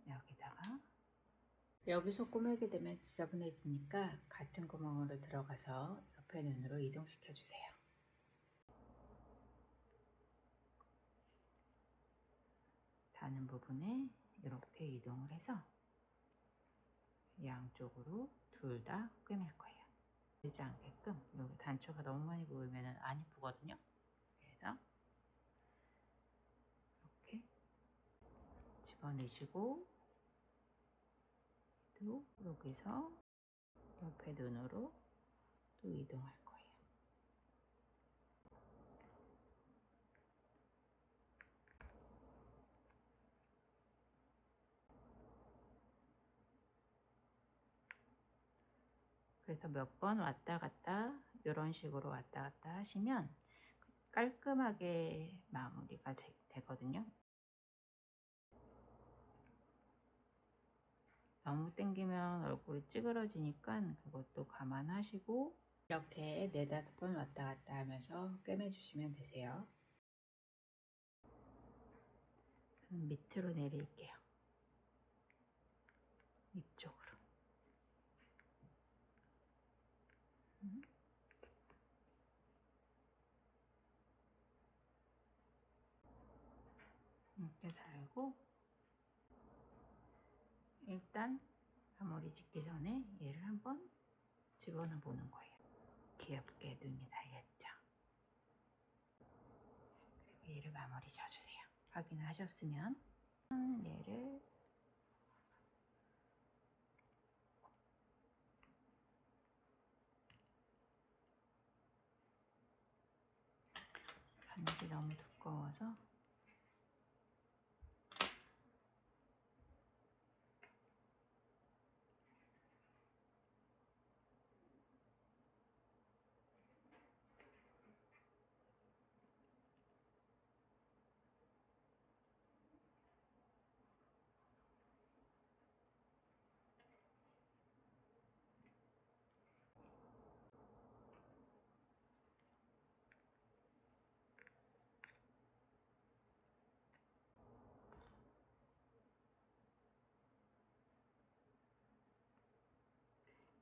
여기다가 여기서 꼬매게 되면 지저분해지니까 같은 구멍으로 들어가서 옆에 눈으로 이동시켜 주세요. 닿는 부분에 이렇게 이동을 해서 양쪽으로 둘 다 꿰맬 거예요. 되지 않게끔 여기 단추가 너무 많이 보이면 안 이쁘거든요. 그래서 이렇게 집어넣으시고 또 여기서 옆에 눈으로 또 이동할 거예요. 그래서 몇 번 왔다 갔다 이런 식으로 왔다 갔다 하시면 깔끔하게 마무리가 되거든요. 너무 당기면 얼굴이 찌그러지니까 그것도 감안하시고 이렇게 4-5번 왔다 갔다 하면서 꿰매주시면 되세요. 밑으로 내릴게요. 이쪽으로. 이렇게 달고 일단 마무리 짓기 전에 얘를 한번 집어넣어 보는 거예요. 귀엽게 눈이 달렸죠. 그리고 얘를 마무리 져주세요. 확인하셨으면 얘를 바늘이 너무 두꺼워서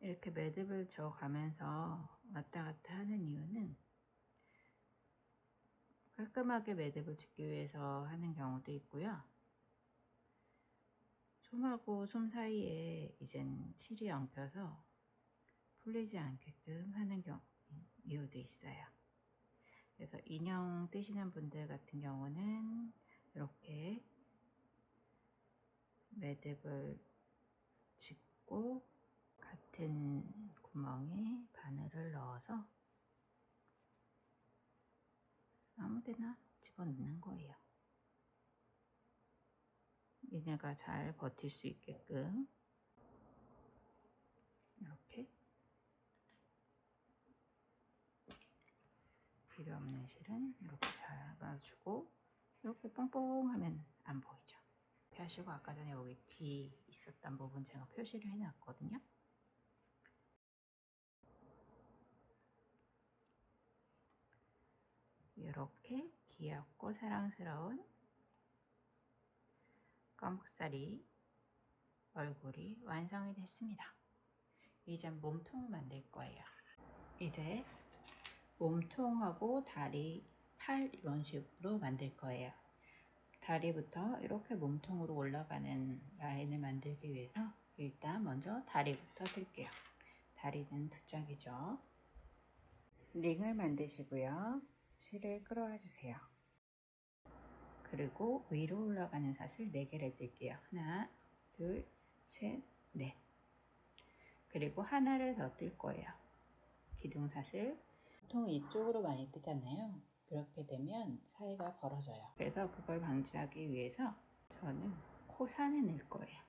이렇게 매듭을 져가면서 왔다 갔다 하는 이유는 깔끔하게 매듭을 짓기 위해서 하는 경우도 있고요. 솜하고 솜 사이에 이젠 실이 엉켜서 풀리지 않게끔 하는 이유도 있어요. 그래서 인형 뜨시는 분들 같은 경우는 이렇게 매듭을 짓고 같은 구멍에 바늘을 넣어서 아무데나 집어넣는 거예요. 얘네가 잘 버틸 수 있게끔 이렇게 필요 없는 실은 이렇게 잡아주고 이렇게 뻥뻥하면 안 보이죠. 이렇게 하시고 아까 전에 여기 귀 있었던 부분 제가 표시를 해놨거든요. 이렇게 귀엽고 사랑스러운 검은살이 얼굴이 완성이 됐습니다. 이제 몸통을 만들 거예요. 이제 몸통하고 다리, 팔 이런 식으로 만들 거예요. 다리부터 이렇게 몸통으로 올라가는 라인을 만들기 위해서 일단 먼저 다리부터 쓸게요. 다리는 두 짝이죠. 링을 만드시고요. 실을 끌어와 주세요. 그리고 위로 올라가는 사슬 4개를 뜰게요. 하나, 둘, 셋, 넷. 그리고 하나를 더 뜰 거예요. 기둥사슬. 보통 이쪽으로 많이 뜨잖아요. 그렇게 되면 사이가 벌어져요. 그래서 그걸 방지하기 위해서 저는 코산을 넣을 거예요.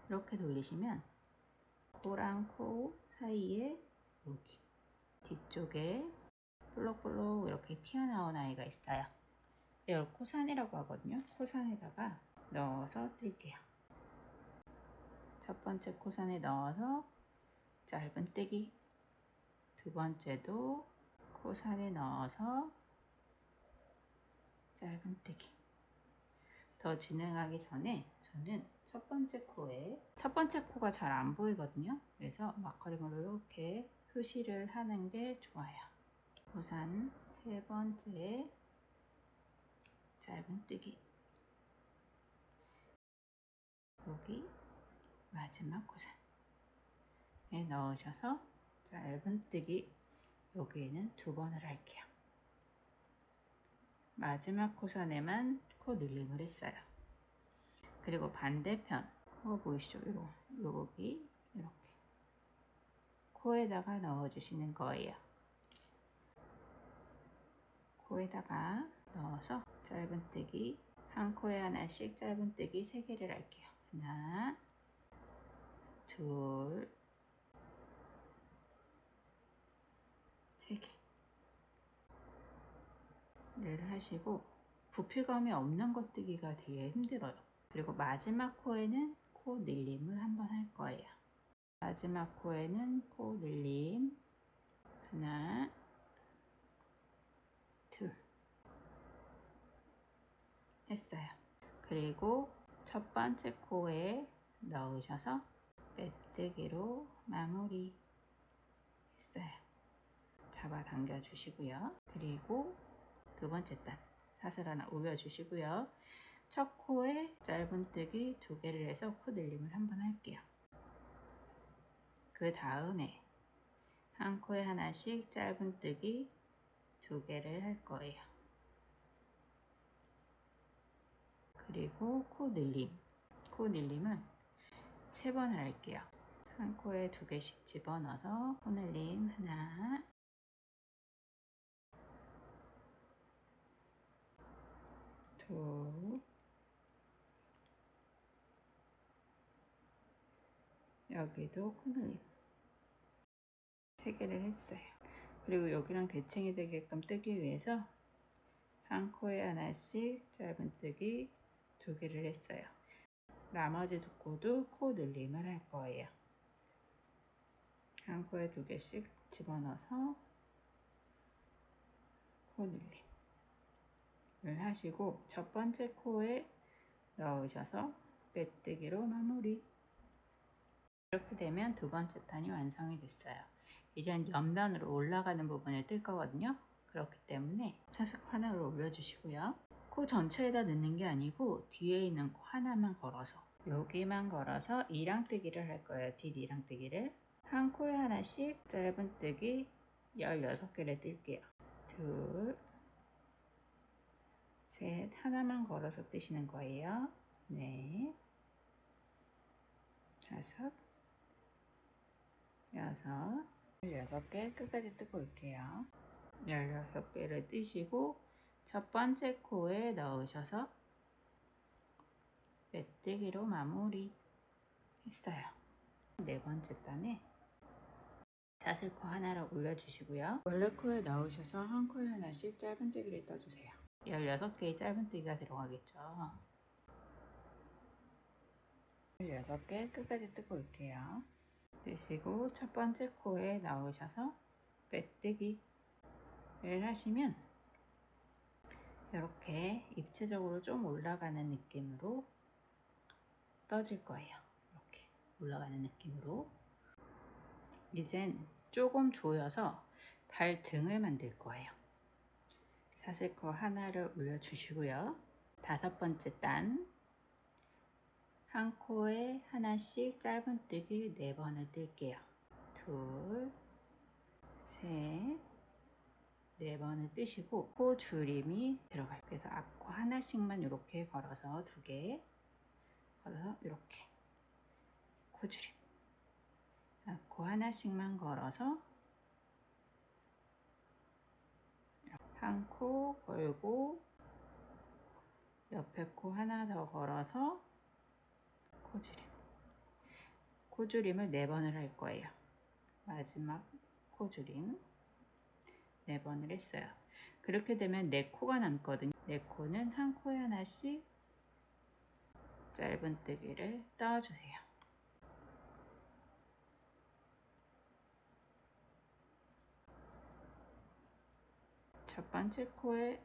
이렇게 돌리시면 코랑 코 사이에 여기 뒤쪽에 볼록볼록 이렇게 튀어나온 아이가 있어요. 이걸 코산이라고 하거든요. 코산에다가 넣어서 뜰게요. 첫 번째 코산에 넣어서 짧은 뜨기. 두 번째도 코산에 넣어서 짧은 뜨기. 더 진행하기 전에 저는 첫 번째 코가 잘 안 보이거든요. 그래서 마커링으로 이렇게 표시를 하는 게 좋아요. 코산 세 번째 짧은 뜨기. 여기 마지막 코산에 넣으셔서 짧은 뜨기. 여기에는 2번을 할게요. 마지막 코산에만 코 늘림을 했어요. 그리고 반대편 코 보이시죠? 여기 이렇게 코에다가 넣어주시는 거예요. 코에다가 넣어서 짧은뜨기, 한 코에 하나씩 짧은뜨기 3개를 할게요. 하나, 둘, 3개 를 하시고, 부피감이 없는 겉뜨기가 되게 힘들어요. 그리고 마지막 코에는 코 늘림을 한번 할 거예요. 마지막 코에는 코 늘림 하나, 둘 했어요. 그리고 첫 번째 코에 넣으셔서 빼뜨기로 마무리 했어요. 잡아당겨 주시고요. 그리고 두 번째 단 사슬 하나 올려 주시고요. 첫 코에 짧은뜨기 2개를 해서 코 늘림을 한번 할게요. 그 다음에 한 코에 하나씩 짧은뜨기 2개를 할 거예요. 그리고 코 늘림은 3번을 할게요. 한 코에 2개씩 집어넣어서 코 늘림 하나, 둘, 여기도 코 늘림 3개를 했어요. 그리고 여기랑 대칭이 되게끔 뜨기 위해서 한 코에 하나씩 짧은뜨기 2개를 했어요. 나머지 2코도 코 늘림을 할 거예요. 한 코에 2개씩 집어넣어서 코 늘림을 하시고 첫 번째 코에 넣으셔서 빼뜨기로 마무리. 이렇게 되면 두 번째 단이 완성이 됐어요. 이젠 옆면으로 올라가는 부분을 뜰 거거든요. 그렇기 때문에 사슬 하나를 올려주시고요. 코 전체에다 넣는 게 아니고 뒤에 있는 코 하나만 걸어서 여기만 걸어서 이랑뜨기를 할 거예요. 뒷 이랑뜨기를 한 코에 하나씩 짧은뜨기 16개를 뜰게요. 둘, 셋, 하나만 걸어서 뜨시는 거예요. 넷, 다섯, 여섯, 16개 끝까지 뜨고 올게요. 16개를 뜨시고 첫 번째 코에 넣으셔서 빼뜨기로 마무리 했어요. 네 번째 단에 사슬코 하나를 올려주시고요. 원래 코에 넣으셔서 한 코에 하나씩 짧은뜨기를 떠주세요. 16개의 짧은뜨기가 들어가겠죠. 16개 끝까지 뜨고 올게요. 뜨시고 첫 번째 코에 넣으셔서 빼뜨기를 하시면 이렇게 입체적으로 좀 올라가는 느낌으로 떠질 거예요. 이렇게 올라가는 느낌으로. 이젠 조금 조여서 발등을 만들 거예요. 사슬코 하나를 올려주시고요. 5번째 단, 한 코에 하나씩 짧은뜨기 4번을 뜰게요. 둘, 셋, 4번을 뜨시고 코 줄임이 들어가요. 그래서 앞코 하나씩만 이렇게 걸어서 2개 걸어서 이렇게 코 줄임, 앞코 하나씩만 걸어서 한 코 걸고 옆에 코 하나 더 걸어서 코 줄임, 코 줄임을 4번을 할 거예요. 마지막 코 줄임 4번을 했어요. 그렇게 되면 4코가 남거든요. 4코는 한 코에 하나씩 짧은뜨기를 떠주세요. 첫 번째 코에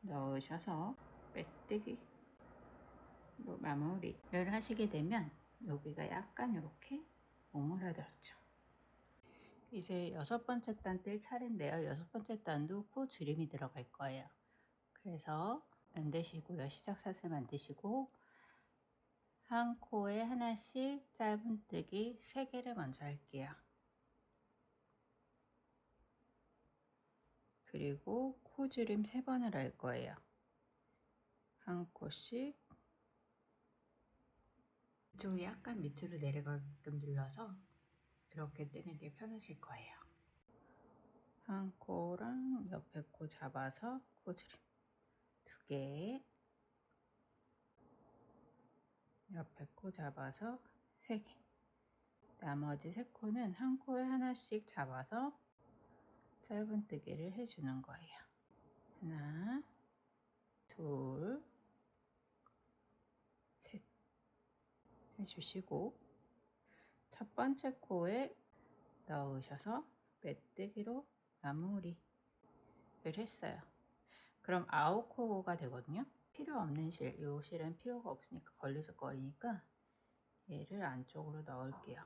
넣으셔서 빼뜨기로 마무리를 하시게 되면 여기가 약간 이렇게 오므라들었죠. 이제 6번째 단 뜰 차례인데요. 6번째 단도 코 줄임이 들어갈 거예요. 그래서 만드시고요. 시작 사슬 만드시고 한 코에 하나씩 짧은뜨기 3개를 먼저 할게요. 그리고 코 줄임 3번을 할 거예요. 한 코씩 이쪽이 약간 밑으로 내려가게끔 눌러서 이렇게 뜨는 게 편하실 거예요. 한 코랑 옆에 코 잡아서 코 줄임 2개, 옆에 코 잡아서 3개, 나머지 3코는 한 코에 하나씩 잡아서 짧은뜨기를 해주는 거예요. 하나, 둘, 셋 해주시고 첫 번째 코에 넣으셔서 빼뜨기로 마무리를 했어요. 그럼 9코가 되거든요. 필요 없는 실, 이 실은 필요가 없으니까 걸리적거리니까 얘를 안쪽으로 넣을게요.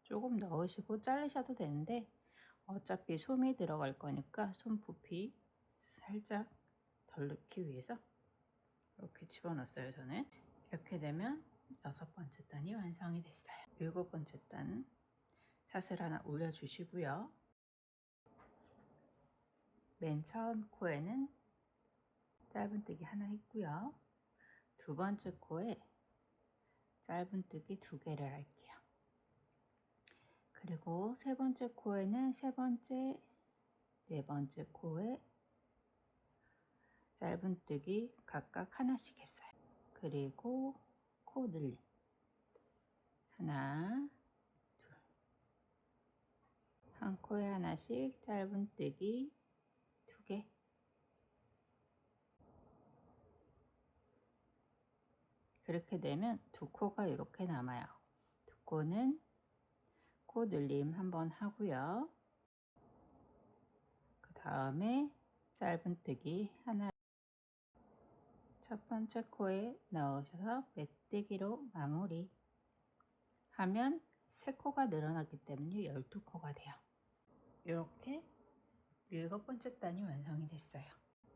조금 넣으시고 자르셔도 되는데 어차피 솜이 들어갈 거니까 솜 부피 살짝 덜 넣기 위해서 이렇게 집어넣었어요. 저는 이렇게 되면 6번째 단이 완성이 됐어요. 7번째 단 사슬 하나 올려주시고요. 맨 처음 코에는 짧은뜨기 하나 했고요. 2번째 코에 짧은뜨기 2개를 할게요. 그리고 3번째 코에는 3번째, 4번째 코에 짧은뜨기 각각 하나씩 했어요. 그리고 코 늘림 하나, 둘, 한 코에 하나씩 짧은뜨기 2개, 그렇게 되면 2코가 이렇게 남아요. 2코는 코 늘림 한번 하고요. 그 다음에 짧은뜨기 하나, 첫 번째 코에 넣으셔서 빼뜨기로 마무리 하면 3코가 늘어났기 때문에 12코가 돼요. 이렇게 7번째 단이 완성이 됐어요.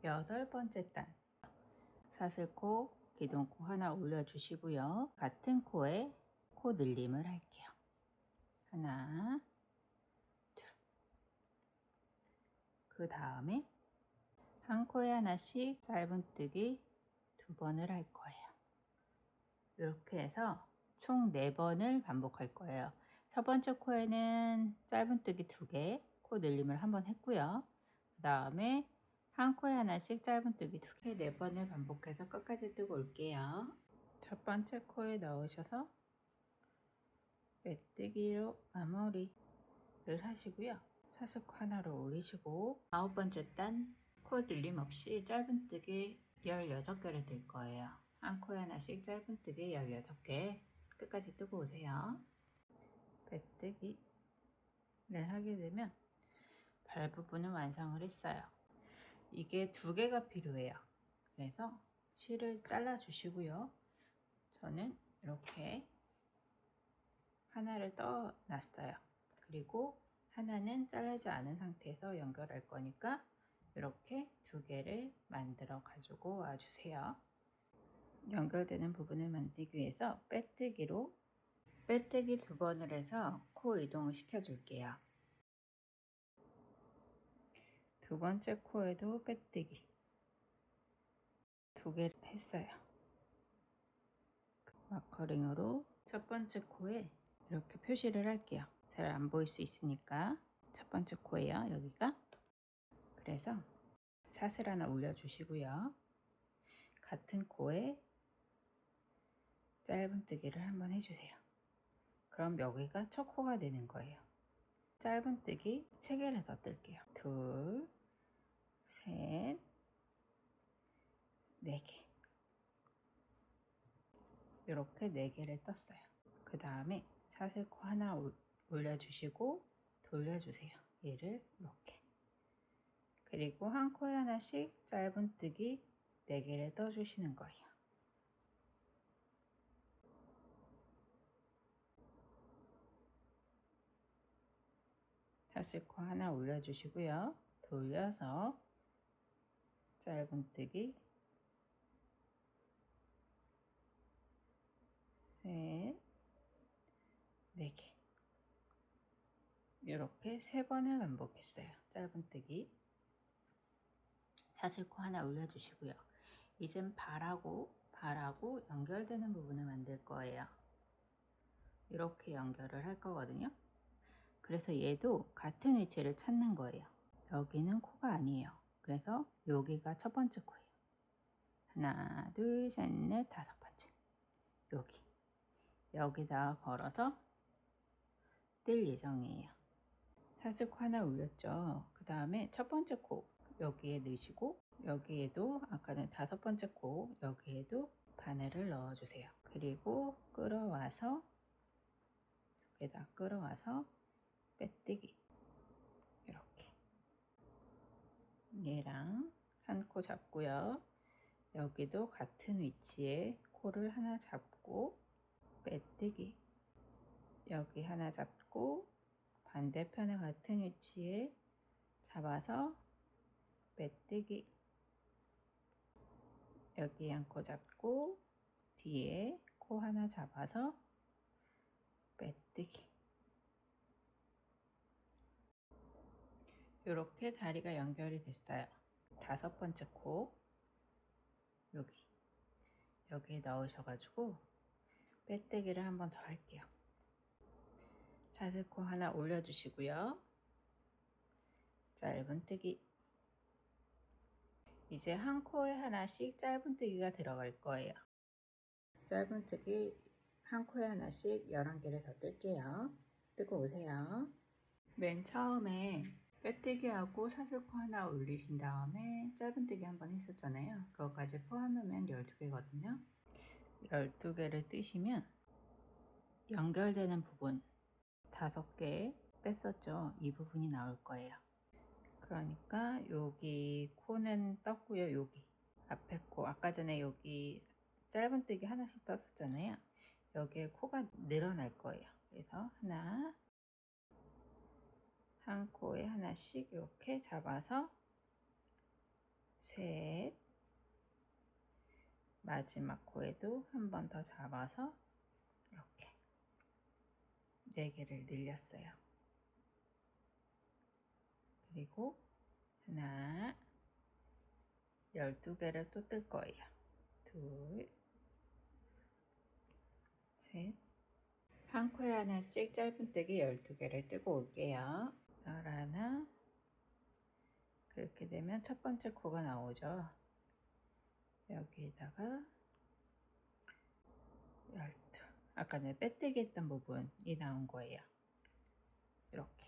8번째 단 사슬코, 기둥코 하나 올려주시고요. 같은 코에 코 늘림을 할게요. 하나, 둘. 그 다음에 한 코에 하나씩 짧은뜨기 2번을 할 거예요. 이렇게 해서 총 4번을 반복할 거예요. 첫 번째 코에는 짧은뜨기 2개, 코 늘림을 한번 했고요. 그 다음에 한 코에 하나씩 짧은뜨기 2개, 4번을 반복해서 끝까지 뜨고 올게요. 첫 번째 코에 넣으셔서 빼뜨기로 마무리를 하시고요. 사슬코 하나로 올리시고 9번째 단 코 늘림 없이 짧은뜨기 16개를 뜰 거예요. 한 코에 하나씩 짧은뜨기 16개 끝까지 뜨고 오세요. 빼뜨기를 하게 되면 발 부분은 완성을 했어요. 이게 2개가 필요해요. 그래서 실을 잘라 주시고요. 저는 이렇게 하나를 떠 놨어요. 그리고 하나는 잘라지 않은 상태에서 연결할 거니까 이렇게 두 개를 만들어 가지고 와 주세요. 연결되는 부분을 만들기 위해서 빼뜨기로 빼뜨기 2번을 해서 코 이동을 시켜 줄게요. 두 번째 코에도 빼뜨기 2개 했어요. 마커링으로 첫 번째 코에 이렇게 표시를 할게요. 잘 안 보일 수 있으니까. 첫 번째 코예요, 여기가. 그래서 사슬 하나 올려 주시고요. 같은 코에 짧은뜨기를 한번 해주세요. 그럼 여기가 첫 코가 되는 거예요. 짧은뜨기 3개를 더 뜰게요. 2, 셋, 4개. 이렇게 4개를 떴어요. 그 다음에 사슬코 하나 올려주시고 돌려주세요. 얘를 이렇게. 그리고 한 코에 하나씩 짧은뜨기 4개를 떠주시는 거예요. 사슬코 하나 올려주시고요. 돌려서 짧은뜨기 셋, 4개. 이렇게 3번을 반복했어요. 짧은뜨기. 사슬코 하나 올려주시고요. 이젠 발하고 연결되는 부분을 만들 거예요. 이렇게 연결을 할 거거든요. 그래서 얘도 같은 위치를 찾는 거예요. 여기는 코가 아니에요. 그래서 여기가 첫 번째 코예요. 하나, 둘, 셋, 넷, 5번째. 여기다가 걸어서 뜰 예정이에요. 사슬코 하나 올렸죠. 그 다음에 첫 번째 코 여기에 넣으시고 여기에도 아까는 5번째 코 여기에도 바늘을 넣어주세요. 그리고 끌어와서 여기다 끌어와서 빼뜨기 이렇게 얘랑 한 코 잡고요. 여기도 같은 위치에 코를 하나 잡고 빼뜨기 여기 하나 잡고 반대편에 같은 위치에 잡아서 빼뜨기 여기 한 코 잡고 뒤에 코 하나 잡아서 빼뜨기 이렇게 다리가 연결이 됐어요. 5번째 코 여기 넣으셔가지고 빼뜨기를 한 번 더 할게요. 사슬코 하나 올려주시고요. 짧은뜨기 이제 한 코에 하나씩 짧은뜨기가 들어갈 거예요. 짧은뜨기 한 코에 하나씩 11개를 더 뜰게요. 뜨고 오세요. 맨 처음에 빼뜨기하고 사슬코 하나 올리신 다음에 짧은뜨기 한번 했었잖아요. 그것까지 포함하면 12개거든요. 12개를 뜨시면 연결되는 부분 5개 뺐었죠. 이 부분이 나올 거예요. 그러니까 여기 코는 떴고요. 여기 앞에 코 아까 전에 여기 짧은뜨기 하나씩 떴었잖아요. 여기에 코가 늘어날 거예요. 그래서 한 코에 하나씩 이렇게 잡아서 셋 마지막 코에도 한 번 더 잡아서 이렇게 4개를 늘렸어요. 그리고 12개를 또 뜰 거예요. 2, 셋. 한 코에 하나씩 짧은뜨기 12개를 뜨고 올게요. 하나 그렇게 되면 첫 번째 코가 나오죠. 여기에다가 12 아까 내 빼뜨기 했던 부분이 나온 거예요. 이렇게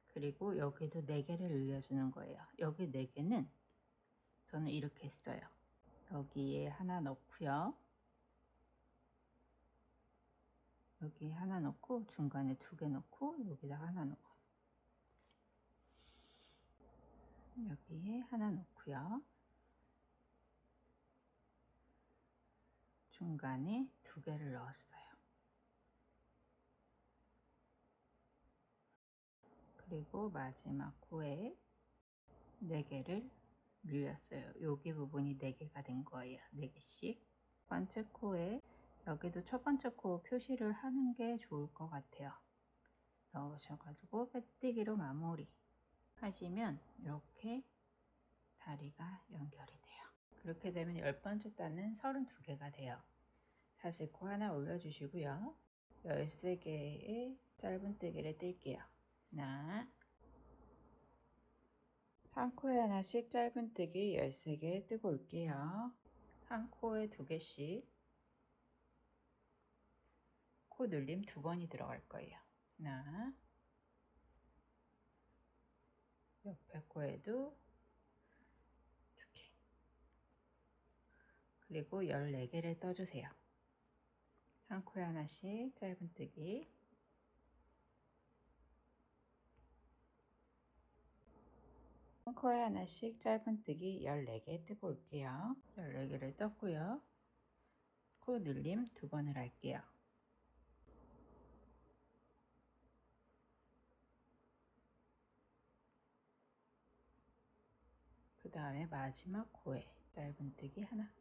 그리고 여기도 4개를 늘려주는 거예요. 여기 4개는 저는 이렇게 했어요. 여기에 하나 넣고요. 여기 하나 넣고 중간에 2개 넣고 여기다 하나 넣고 여기에 하나 넣고요. 중간에 2개를 넣었어요. 그리고 마지막 코에 4개를 밀렸어요. 여기 부분이 4개가 된 거예요. 4개씩. 첫 번째 코에 여기도 첫 번째 코 표시를 하는 게 좋을 것 같아요. 넣으셔가지고 빼뜨기로 마무리 하시면 이렇게 다리가 연결이 돼요. 그렇게 되면 10번째 단은 32개가 돼요. 사슬코 하나 올려주시고요. 13개의 짧은뜨기를 뜰게요. 하나, 한 코에 하나씩 짧은뜨기 13개 뜨고 올게요. 한 코에 2개씩 코 늘림 2번이 들어갈 거예요. 하나, 옆에 코에도 2개, 그리고 14개를 떠주세요. 한 코에 하나씩 짧은뜨기, 한 코에 하나씩 짧은뜨기 14개 뜨고 올게요. 14개를 떴고요. 코 늘림 2번을 할게요. 그 다음에 마지막 코에 짧은뜨기 하나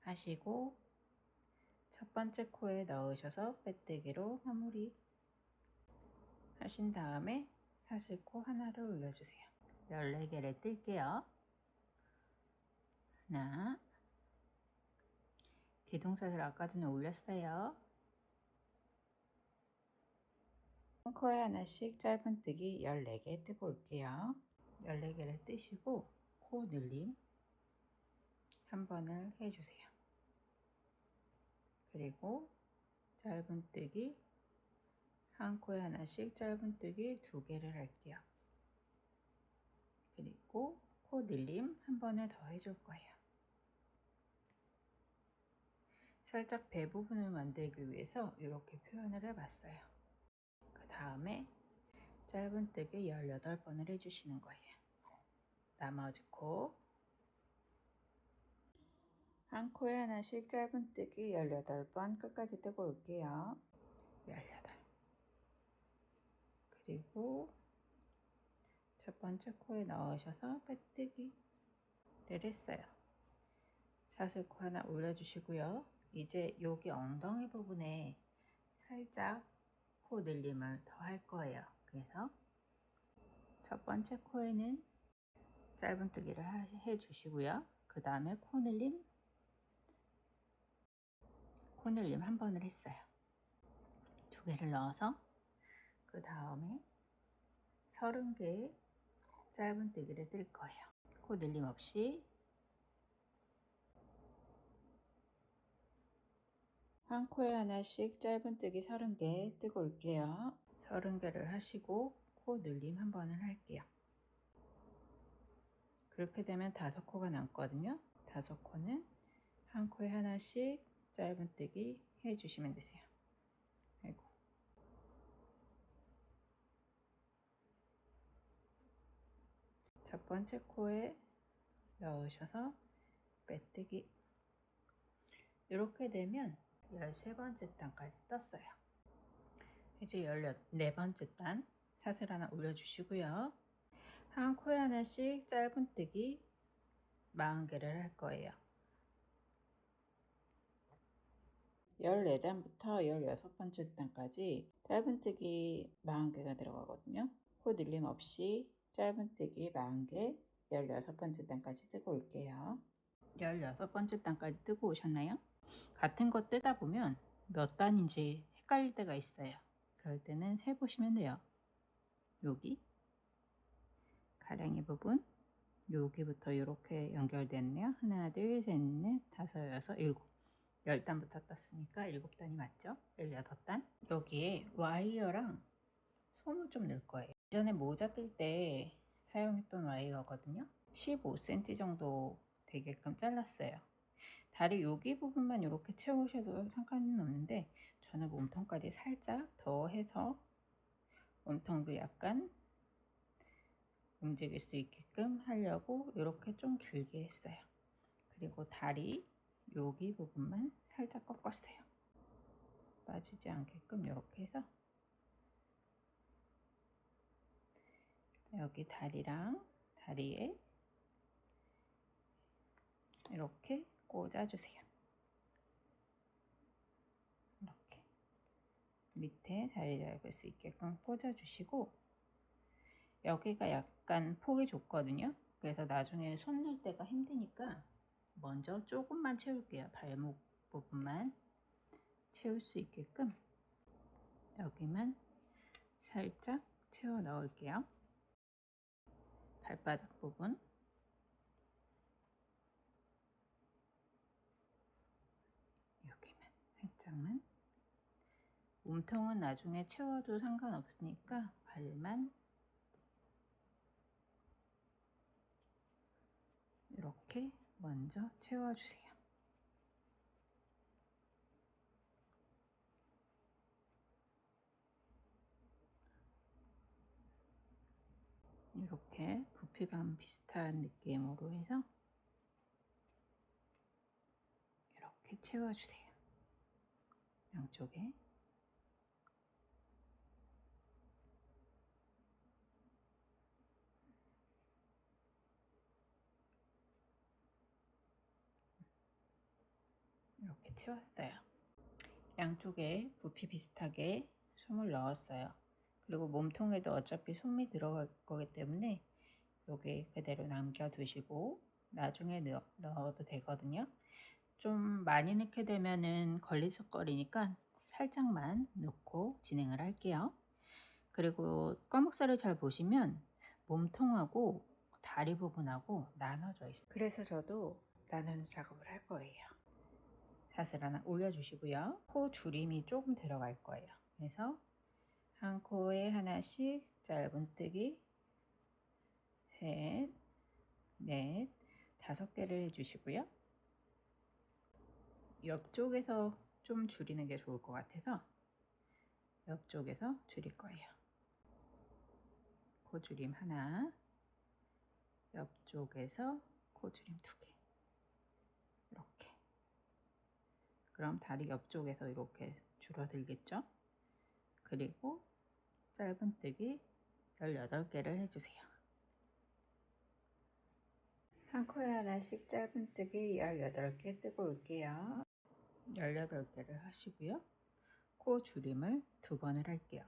하시고 첫 번째 코에 넣으셔서 빼뜨기로 마무리 하신 다음에 사슬코 하나를 올려주세요. 14개를 뜰게요. 하나, 기둥사슬 아까 전에 올렸어요. 한 코에 하나씩 짧은뜨기 14개 뜨고 올게요. 14개를 뜨시고 코 늘림 한 번을 해주세요. 그리고 짧은뜨기 한 코에 하나씩 짧은뜨기 2개를 할게요. 그리고 코 늘림 한 번을 더 해줄 거예요. 살짝 배 부분을 만들기 위해서 이렇게 표현을 해봤어요. 그 다음에 짧은뜨기 18번을 해주시는 거예요. 나머지 코 한 코에 하나씩 짧은뜨기 18번 끝까지 뜨고 올게요. 18. 그리고 첫 번째 코에 넣으셔서 빼뜨기를 했어요. 사슬코 하나 올려주시고요. 이제 여기 엉덩이 부분에 살짝 코 늘림을 더 할 거예요. 그래서 첫 번째 코에는 짧은뜨기를 해주시고요. 그 다음에 코 늘림 한 번을 했어요. 2개를 넣어서 그 다음에 30개의 짧은뜨기를 뜰 거예요. 코 늘림 없이 한 코에 하나씩 짧은뜨기 30개 뜨고 올게요. 30개를 하시고 코 늘림 한 번을 할게요. 그렇게 되면 5코가 남거든요. 5코는 한 코에 하나씩 짧은뜨기 해주시면 되세요. 아이고. 첫 번째 코에 넣으셔서 빼뜨기. 이렇게 되면 13번째 단까지 떴어요. 이제 14번째 단 사슬 하나 올려주시고요. 한 코에 하나씩 짧은뜨기 40개를 할 거예요. 14단부터 16번째 단까지 짧은뜨기 40개가 들어가거든요. 코 늘림 없이 짧은뜨기 40개 16번째 단까지 뜨고 올게요. 16번째 단까지 뜨고 오셨나요? 같은 거 뜨다 보면 몇 단인지 헷갈릴 때가 있어요. 그럴 때는 세보시면 돼요. 여기 가랑이 부분 여기부터 이렇게 연결됐네요. 하나, 둘, 셋, 넷, 다섯, 여섯, 일곱. 10단부터 떴으니까 7단이 맞죠? 16단. 여기에 와이어랑 솜을 좀 넣을 거예요. 예전에 모자 뜰 때 사용했던 와이어거든요. 15cm 정도 되게끔 잘랐어요. 다리 여기 부분만 이렇게 채우셔도 상관은 없는데 저는 몸통까지 살짝 더 해서 몸통도 약간 움직일 수 있게끔 하려고 이렇게 좀 길게 했어요. 그리고 다리 여기 부분만 살짝 꺾었어요. 빠지지 않게끔 이렇게 해서 여기 다리랑 다리에 이렇게 꽂아주세요. 이렇게 밑에 다리 잡을 수 있게끔 꽂아주시고, 여기가 약간 폭이 좁거든요. 그래서 나중에 손 넣을 때가 힘드니까 먼저 조금만 채울게요. 발목 부분만 채울 수 있게끔 여기만 살짝 채워 넣을게요. 발바닥 부분 여기만 살짝만. 몸통은 나중에 채워도 상관없으니까 발만 이렇게 먼저 채워주세요. 이렇게 부피감 비슷한 느낌으로 해서 이렇게 채워주세요. 양쪽에. 이렇게 채웠어요. 양쪽에 부피 비슷하게 솜을 넣었어요. 그리고 몸통에도 어차피 솜이 들어갈 거기 때문에 여기 그대로 남겨두시고 나중에 넣어도 되거든요. 좀 많이 넣게 되면은 걸리적거리니까 살짝만 넣고 진행을 할게요. 그리고 꺼목살을 잘 보시면 몸통하고 다리 부분하고 나눠져 있어요. 그래서 저도 나누는 작업을 할 거예요. 샷을 하나 올려주시고요. 코 줄임이 조금 들어갈 거예요. 그래서 한 코에 하나씩 짧은뜨기 셋, 넷, 5개를 해주시고요. 옆쪽에서 좀 줄이는 게 좋을 것 같아서 옆쪽에서 줄일 거예요. 코줄임 하나, 옆쪽에서 코줄임 2개. 이렇게. 그럼 다리 옆쪽에서 이렇게 줄어들겠죠? 그리고 짧은뜨기 18개를 해주세요. 한 코에 하나씩 짧은뜨기 18개 뜨고 올게요. 18개를 하시고요. 코 줄임을 2번을 할게요.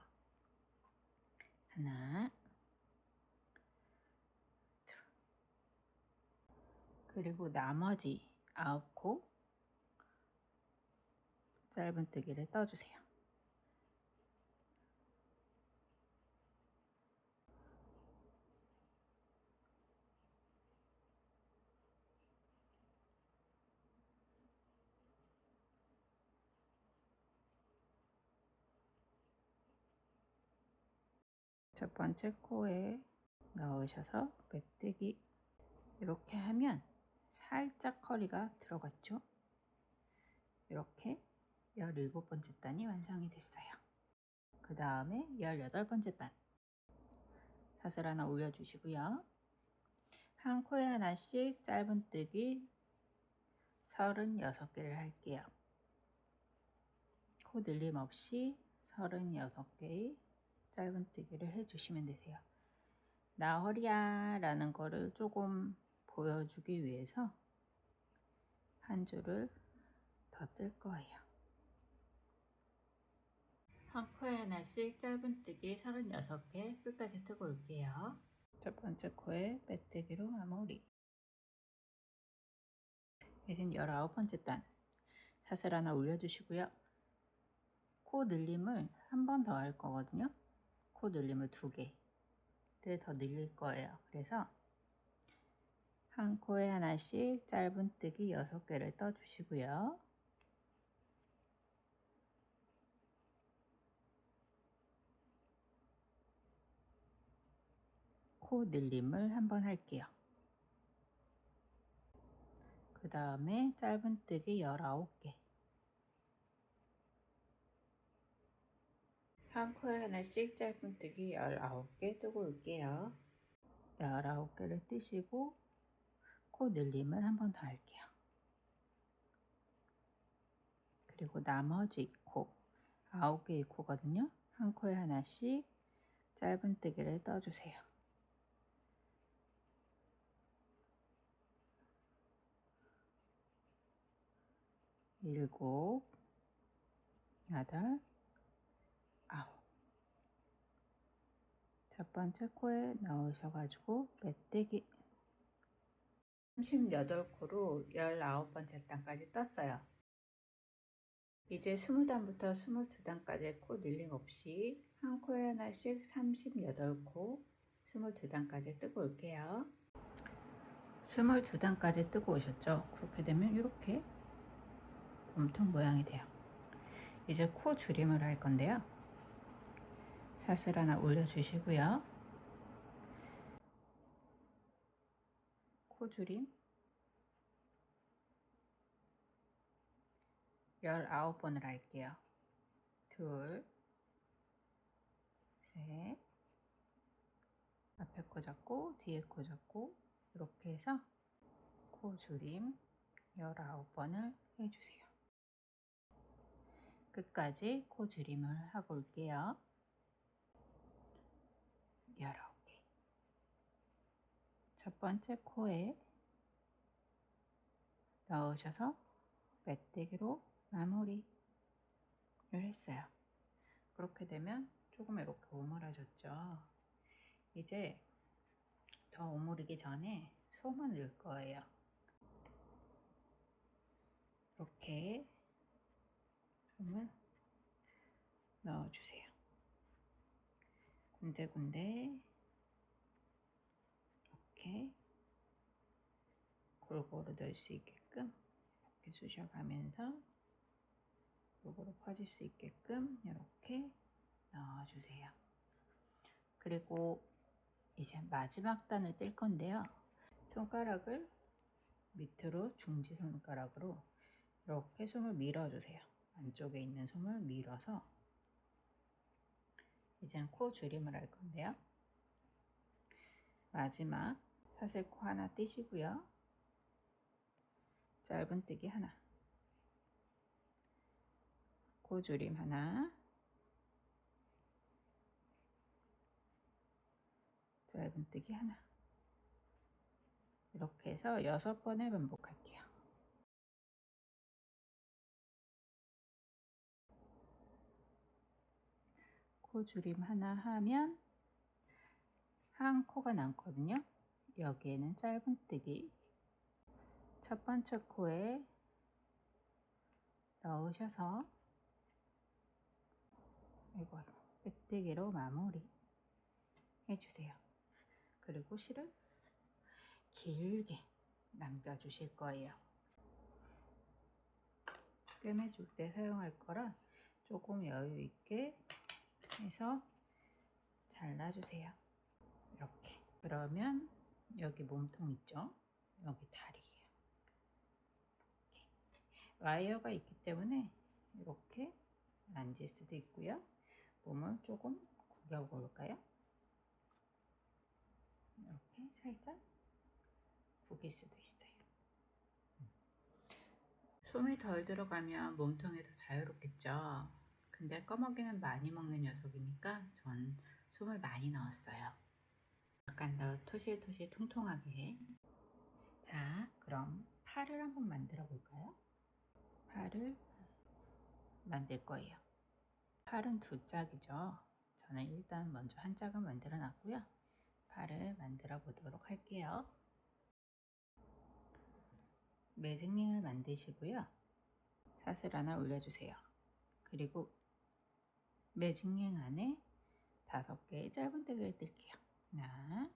하나, 둘. 그리고 나머지 9코 짧은뜨기를 떠주세요. 첫 번째 코에 넣으셔서 메뜨기 이렇게 하면 살짝 허리가 들어갔죠? 이렇게 17번째 단이 완성이 됐어요. 그 다음에 18번째 단 사슬 하나 올려주시고요. 한 코에 하나씩 짧은뜨기 36개를 할게요. 코 늘림 없이 36개의 짧은뜨기를 해주시면 되세요. 나 허리야 라는 거를 조금 보여주기 위해서 한 줄을 더 뜰 거예요. 한 코에 하나씩 짧은뜨기 36개 끝까지 뜨고 올게요. 첫 번째 코에 빼뜨기로 마무리. 이제 19번째 단 사슬 하나 올려주시고요. 코 늘림을 한 번 더 할 거거든요. 코 늘림을 2개를 더 늘릴 거예요. 그래서 한 코에 하나씩 짧은뜨기 6개를 떠주시고요. 코 늘림을 한 번 할게요. 그 다음에 짧은뜨기 19개. 한 코에 하나씩 짧은뜨기 19개 뜨고 올게요. 19개를 뜨시고 코 늘림을 한 번 더 할게요. 그리고 나머지 코 9개의 코거든요. 한 코에 하나씩 짧은뜨기를 떠주세요. 일곱, 여덟, 아홉. 첫 번째 코에 넣으셔가지고 멧돼기 38코로 19번째 단까지 떴어요. 이제 20단부터 22단까지 코 늘림 없이 한 코에 하나씩 38코 22단까지 뜨고 올게요. 22단까지 뜨고 오셨죠? 그렇게 되면 이렇게 몸통 모양이 돼요. 이제 코 줄임을 할 건데요. 사슬 하나 올려주시고요. 코 줄임 19번을 할게요. 둘, 셋, 앞에 코 잡고 뒤에 코 잡고 이렇게 해서 코 줄임 19번을 해주세요. 끝까지 코 줄임을 하고 올게요. 19개. 첫 번째 코에 넣으셔서 멧돼지로 마무리를 했어요. 그렇게 되면 조금 이렇게 오므라졌죠. 이제 더 오므리기 전에 솜을 넣을 거예요. 이렇게 솜을 넣어주세요. 군데군데 이렇게 골고루 넣을 수 있게끔 이렇게 쑤셔가면서 골고루 퍼질 수 있게끔 이렇게 넣어주세요. 그리고 이제 마지막 단을 뜰 건데요. 손가락을 밑으로 중지 손가락으로 이렇게 솜을 밀어주세요. 안쪽에 있는 솜을 밀어서 이젠 코 줄임을 할 건데요. 마지막 사슬코 하나 띄시고요. 짧은뜨기 하나, 코 줄임 하나, 짧은뜨기 하나. 이렇게 해서 6번을 반복할게요. 코 줄임 하나 하면 한 코가 남거든요. 여기에는 짧은뜨기 첫 번째 코에 넣으셔서 이거 멧돼지로 마무리 해주세요. 그리고 실을 길게 남겨주실 거예요. 꿰매줄 때 사용할 거라 조금 여유 있게 해서 잘라주세요. 이렇게. 그러면 여기 몸통 있죠? 여기 다리예요. 이렇게. 와이어가 있기 때문에 이렇게 앉을 수도 있고요. 몸을 조금 구겨 볼까요? 이렇게 살짝 구길 수도 있어요. 솜이 덜 들어가면 몸통이 더 자유롭겠죠. 근데 꺼먹이는 많이 먹는 녀석이니까 전 솜을 많이 넣었어요. 약간 더 토실토실 통통하게. 자, 그럼 팔을 한번 만들어 볼까요? 팔을 만들 거예요. 팔은 두 짝이죠. 저는 일단 먼저 한 짝을 만들어 놨고요. 팔을 만들어 보도록 할게요. 매직링을 만드시고요. 사슬 하나 올려주세요. 그리고 매직링 안에 5개의 짧은뜨기를 뜰게요. 하나,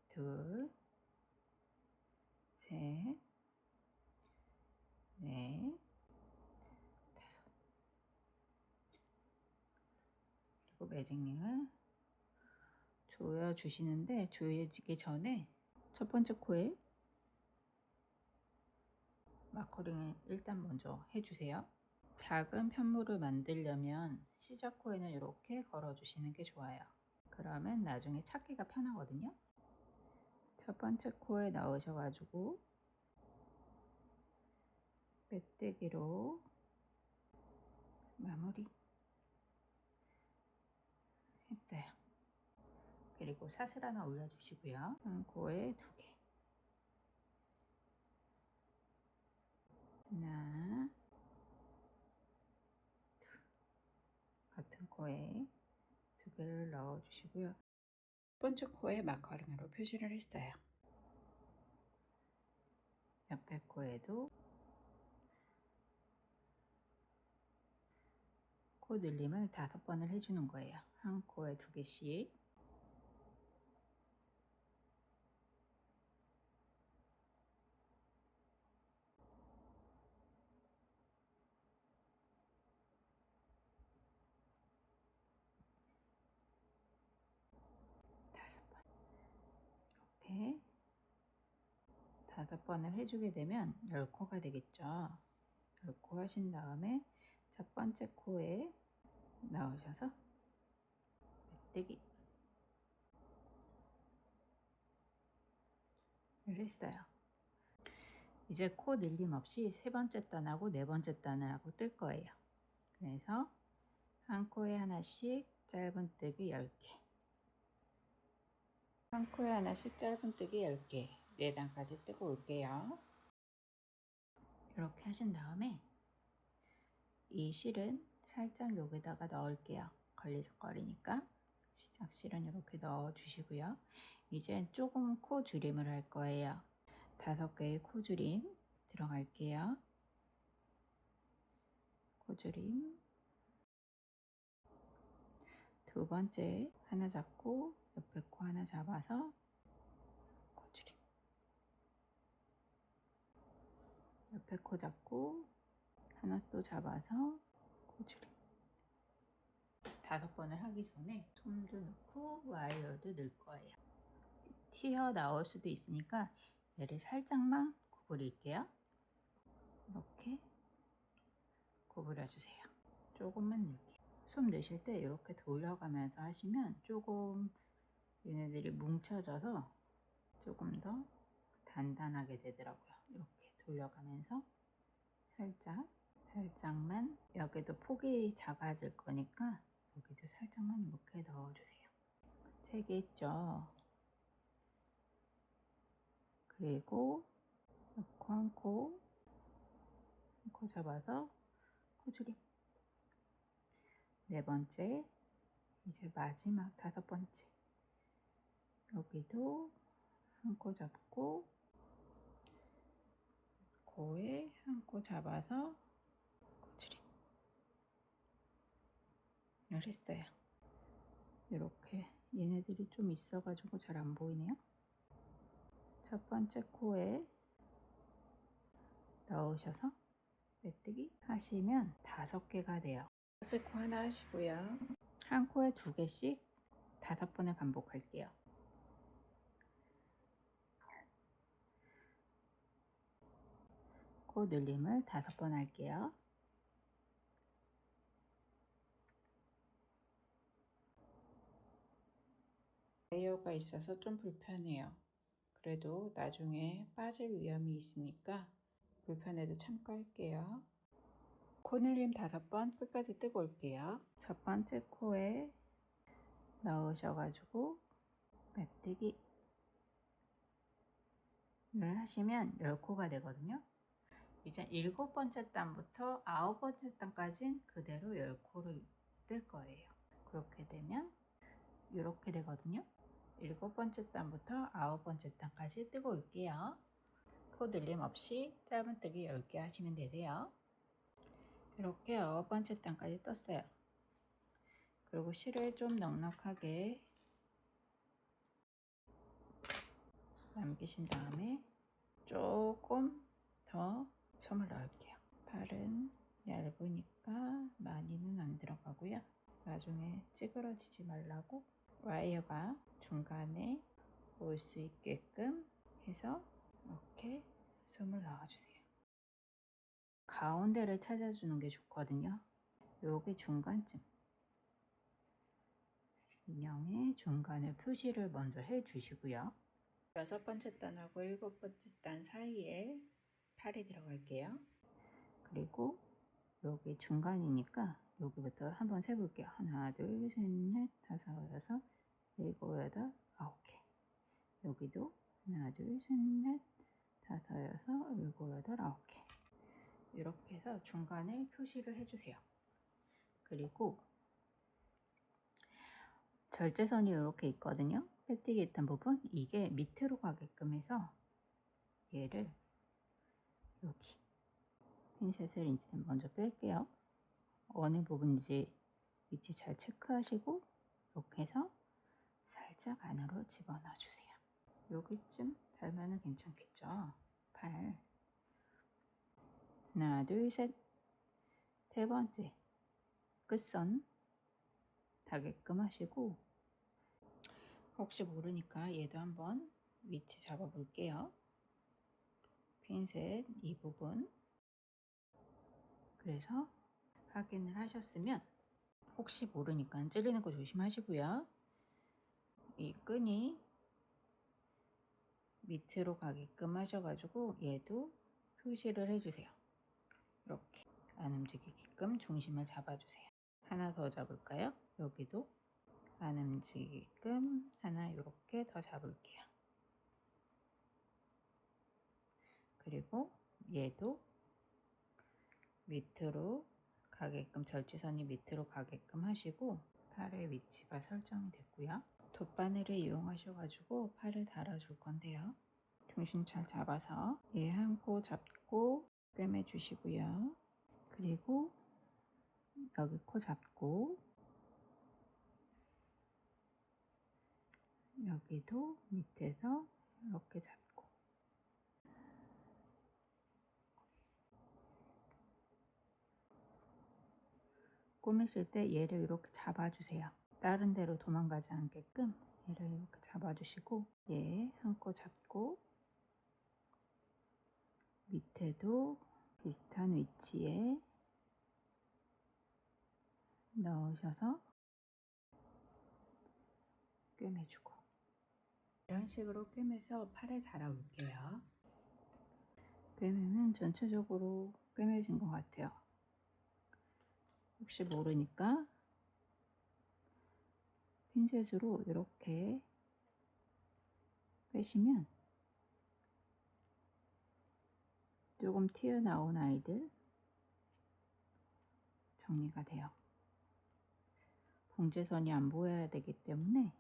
둘, 셋, 넷, 다섯. 그리고 매직링을 조여주시는데 조여지기 전에 첫 번째 코에 마커링을 일단 먼저 해주세요. 작은 편물을 만들려면 시작 코에는 이렇게 걸어주시는 게 좋아요. 그러면 나중에 찾기가 편하거든요. 첫 번째 코에 넣으셔가지고 멧돼지로 마무리 했어요. 그리고 사슬 하나 올려주시고요. 한 코에 2개, 하나, 같은 코에 2개를 넣어주시고요. 첫 번째 코에 마카롱으로 표시를 했어요. 옆에 코에도 코 늘림을 5번을 해주는 거예요. 한 코에 2개씩. 이렇게 5번을 해주게 되면 10코가 되겠죠. 10코 하신 다음에 첫 번째 코에 넣으셔서 메뜨기를 했어요. 이제 코 늘림 없이 3번째 단하고 4번째 단하고 뜰 거예요. 그래서 한 코에 하나씩 짧은뜨기 10개, 한 코에 하나씩 짧은뜨기 10개, 4단까지 뜨고 올게요. 이렇게 하신 다음에 이 실은 살짝 여기다가 넣을게요. 걸리적거리니까 시작 실은 이렇게 넣어 주시고요. 이제 조금 코 줄임을 할 거예요. 5개의 코 줄임 들어갈게요. 코 줄임, 두 번째 하나 잡고 옆에 코 하나 잡아서 코 줄임, 옆에 코 잡고 하나 또 잡아서 코 줄임. 5번을 하기 전에 솜도 넣고 와이어도 넣을 거예요. 튀어나올 수도 있으니까 얘를 살짝만 구부릴게요. 이렇게 구부려주세요. 조금만 넣을게요. 솜 넣으실 때 이렇게 돌려가면서 하시면 조금 얘네들이 뭉쳐져서 조금 더 단단하게 되더라고요. 이렇게 돌려가면서 살짝만, 여기도 폭이 작아질 거니까 여기도 살짝만 이렇게 넣어주세요. 3개 있죠. 그리고 한 코 잡아서 코 줄임. 4번째, 이제 마지막 5번째. 여기도 한 코 잡고 코에 한 코 잡아서 코 줄임. 을 했어요. 이렇게 얘네들이 좀 있어가지고 잘 안 보이네요. 첫 번째 코에 넣으셔서 메뜨기 하시면 5개가 돼요. 첫째 코 하나 하시고요. 한 코에 2개씩 5번을 반복할게요. 코 늘림을 5번 할게요. 레이어가 있어서 좀 불편해요. 그래도 나중에 빠질 위험이 있으니까 불편해도 참고할게요. 코 늘림 5번 끝까지 뜨고 올게요. 첫 번째 코에 넣으셔가지고 메뜨기를 하시면 10코가 되거든요. 이제 7번째 단부터 9번째 단까지는 그대로 10코를 뜰 거예요. 그렇게 되면 이렇게 되거든요. 7번째 단부터 9번째 단까지 뜨고 올게요. 코 늘림 없이 짧은뜨기 10개 하시면 되세요. 이렇게 9번째 단까지 떴어요. 그리고 실을 좀 넉넉하게 남기신 다음에 조금 더 솜을 넣을게요. 팔은 얇으니까 많이는 안 들어가고요. 나중에 찌그러지지 말라고 와이어가 중간에 올 수 있게끔 해서 이렇게 솜을 넣어주세요. 가운데를 찾아주는 게 좋거든요. 여기 중간쯤, 인형의 중간을 표시를 먼저 해주시고요. 6번째 단하고 7번째 단 사이에 팔이 들어갈게요. 그리고 여기 중간이니까 여기부터 한번 세볼게요. 하나, 둘, 셋, 넷, 다섯, 여섯, 일곱, 여덟, 9개. 여기도 하나, 둘, 셋, 넷, 다섯, 여섯, 일곱, 여덟, 9개. 이렇게 해서 중간에 표시를 해주세요. 그리고 절제선이 이렇게 있거든요. 빼뜨기 했던 부분, 이게 밑으로 가게끔 해서 얘를 여기 핀셋을 이제 먼저 뺄게요. 어느 부분인지 위치 잘 체크하시고 이렇게 해서 살짝 안으로 집어넣어 주세요. 여기쯤 달면은 괜찮겠죠? 팔. 하나, 둘, 셋. 세 번째 끝선 닿게끔 하시고, 혹시 모르니까 얘도 한번 위치 잡아 볼게요. 핀셋 이 부분. 그래서 확인을 하셨으면, 혹시 모르니까 찔리는 거 조심하시고요. 이 끈이 밑으로 가게끔 하셔가지고 얘도 표시를 해주세요. 이렇게 안 움직이게끔 중심을 잡아주세요. 하나 더 잡을까요? 여기도 안 움직이게끔 하나 이렇게 더 잡을게요. 그리고 얘도 밑으로 가게끔, 절지선이 밑으로 가게끔 하시고, 팔의 위치가 설정이 됐고요. 돗바늘을 이용하셔가지고 팔을 달아줄 건데요. 중심 잘 잡아서 얘 한 코 잡고 꿰매 주시고요. 그리고 여기 코 잡고, 여기도 밑에서 이렇게 잡고, 꾸미실 때 얘를 이렇게 잡아주세요. 다른 데로 도망가지 않게끔 얘를 이렇게 잡아주시고, 얘 한 코 잡고 밑에도 비슷한 위치에 넣으셔서 꿰매주고, 이런 식으로 꿰매서 팔을 달아 올게요. 꿰매면 전체적으로 꿰매진 것 같아요. 혹시 모르니까 핀셋으로 이렇게 빼시면 조금 튀어나온 아이들 정리가 돼요. 봉제선이 안 보여야 되기 때문에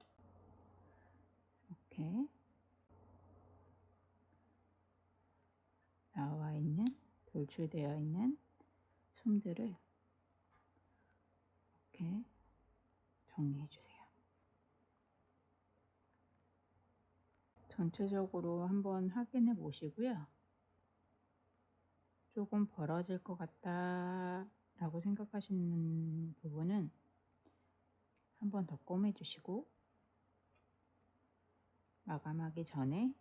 이렇게 나와 있는, 돌출되어 있는 솜들을 이렇게 정리해 주세요. 전체적으로 한번 확인해 보시고요. 조금 벌어질 것 같다 라고 생각하시는 부분은 한 번 더 꼬매 주시고, 마감하기 전에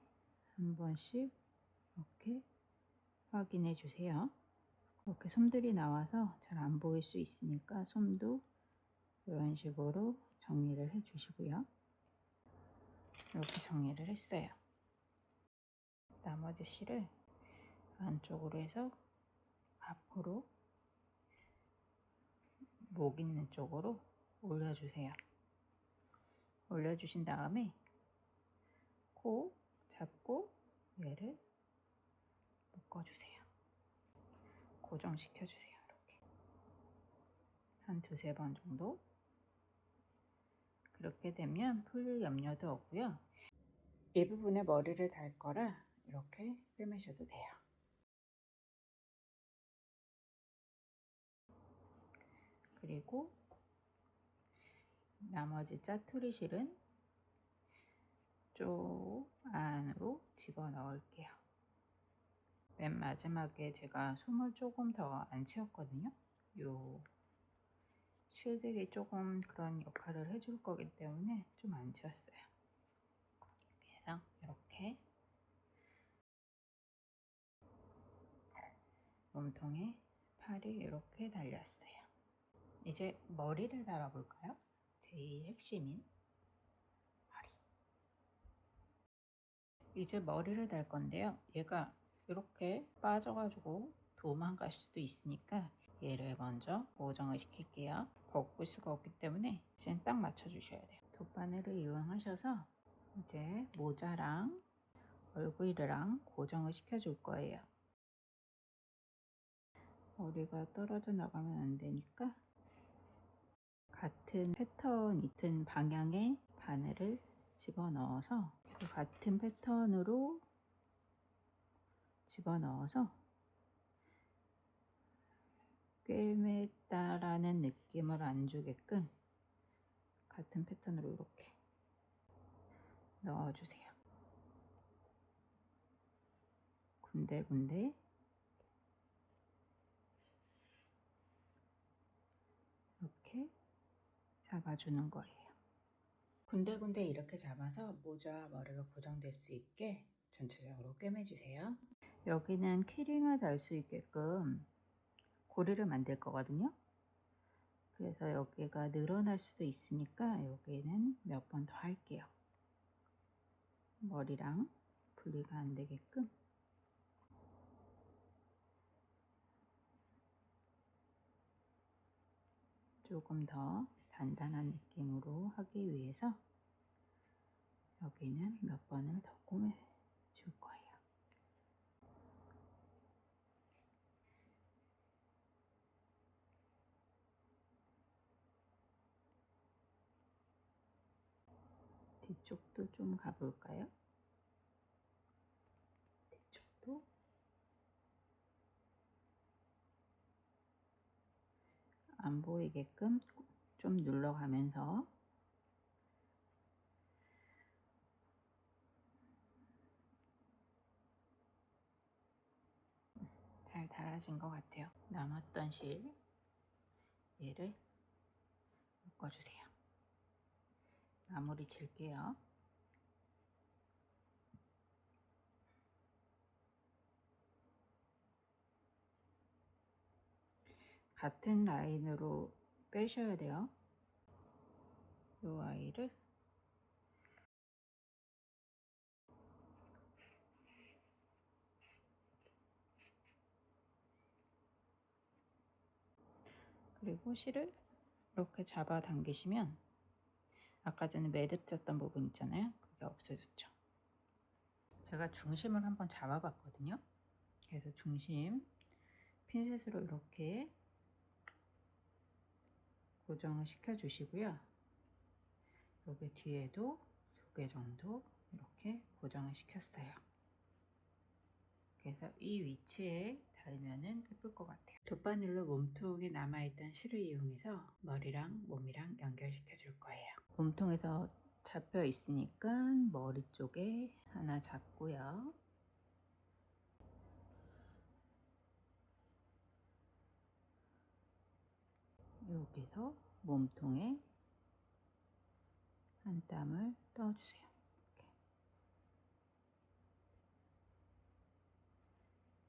한 번씩 이렇게 확인해 주세요. 이렇게 솜들이 나와서 잘 안 보일 수 있으니까 솜도 이런 식으로 정리를 해 주시고요. 이렇게 정리를 했어요. 나머지 실을 안쪽으로 해서 앞으로 목 있는 쪽으로 올려주세요. 올려주신 다음에 코 잡고 얘를 묶어주세요. 고정시켜주세요. 이렇게 한 두세 번 정도. 그렇게 되면 풀릴 염려도 없고요. 이 부분에 머리를 달 거라 이렇게 꿰매셔도 돼요. 그리고 나머지 짜투리 실은 쪽 안으로 집어넣을게요. 맨 마지막에 제가 솜을 조금 더 안 채웠거든요. 요 실들이 조금 그런 역할을 해줄 거기 때문에 좀 안 채웠어요. 그래서 이렇게 몸통에 팔이 이렇게 달렸어요. 이제 머리를 달아볼까요? 제일 핵심인 머리. 이제 머리를 달 건데요. 얘가 이렇게 빠져가지고 도망갈 수도 있으니까 얘를 먼저 고정을 시킬게요. 벗을 수가 없기 때문에 이제 딱 맞춰주셔야 돼요. 돗바늘을 이용하셔서 이제 모자랑 얼굴이랑 고정을 시켜줄 거예요. 머리가 떨어져 나가면 안 되니까 같은 패턴 같은 방향의 바늘을 집어넣어서 그 같은 패턴으로 집어넣어서 꿰맸다라는 느낌을 안 주게끔 같은 패턴으로 이렇게 넣어주세요. 군데군데 이렇게 잡아주는 거예요. 군데군데 이렇게 잡아서 모자와 머리가 고정될 수 있게 전체적으로 꿰매주세요. 여기는 키링을 달 수 있게끔 고리를 만들 거거든요. 그래서 여기가 늘어날 수도 있으니까 여기는 몇 번 더 할게요. 머리랑 분리가 안 되게끔. 조금 더 단단한 느낌으로 하기 위해서 여기는 몇 번을 더 꼬매 줄 거예요. 뒤쪽도 좀 가볼까요? 뒤쪽도 안 보이게끔 좀 눌러가면서 잘 달아진 것 같아요. 남았던 실 얘를 묶어주세요. 마무리 칠게요. 같은 라인으로 빼셔야 돼요. 이 아이를 그리고 실을 이렇게 잡아 당기시면 아까 전에 매듭졌던 부분 있잖아요. 그게 없어졌죠. 제가 중심을 한번 잡아 봤거든요. 그래서 중심 핀셋으로 이렇게 고정을 시켜 주시고요. 여기 뒤에도 2개 정도 이렇게 고정을 시켰어요. 그래서 이 위치에 달면은 예쁠 것 같아요. 돗바늘로 몸통에 남아있던 실을 이용해서 머리랑 몸이랑 연결시켜 줄 거예요. 몸통에서 잡혀 있으니까 머리 쪽에 하나 잡고요. 여기서 몸통에 한 땀을 떠주세요. 이렇게.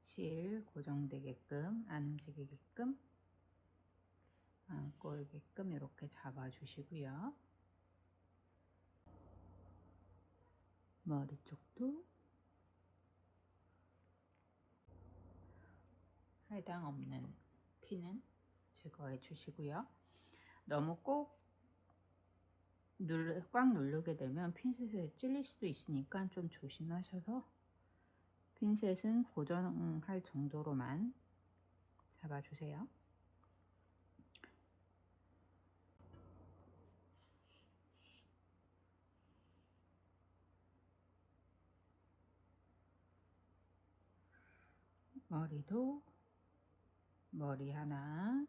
실 고정되게끔 안 움직이게끔 안 꼬이게끔 이렇게 잡아주시고요. 머리 쪽도 해당 없는 핀은 제거해 주시고요. 너무 꼭 꽉 누르게 되면 핀셋에 찔릴 수도 있으니까 좀 조심하셔서 핀셋은 고정할 정도로만 잡아주세요. 머리도 머리 하나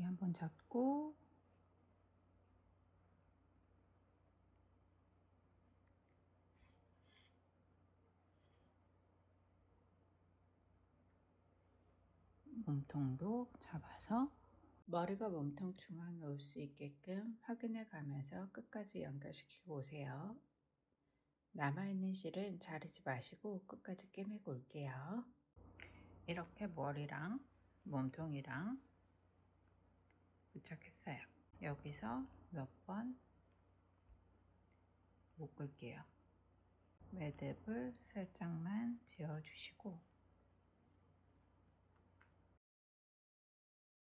한번 잡고 몸통도 잡아서 머리가 몸통 중앙에 올 수 있게끔 확인해 가면서 끝까지 연결시키고 오세요. 남아있는 실은 자르지 마시고 끝까지 꿰매고 올게요. 이렇게 머리랑 몸통이랑 부착했어요. 여기서 몇 번 묶을게요. 매듭을 살짝만 지어주시고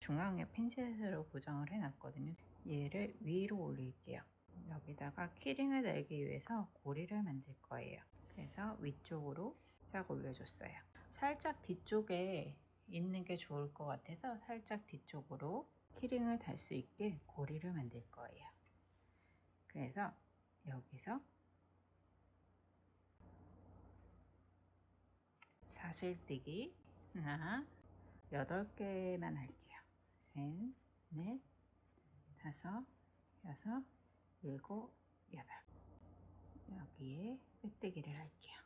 중앙에 핀셋으로 고정을 해놨거든요. 얘를 위로 올릴게요. 여기다가 키링을 달기 위해서 고리를 만들 거예요. 그래서 위쪽으로 싹 올려줬어요. 살짝 뒤쪽에 있는 게 좋을 것 같아서 살짝 뒤쪽으로 키링을 달 수 있게 고리를 만들 거예요. 그래서 여기서 사슬뜨기 하나 8개만 할게요. 셋, 넷, 다섯, 여섯, 일곱, 여덟. 여기에 빼뜨기를 할게요.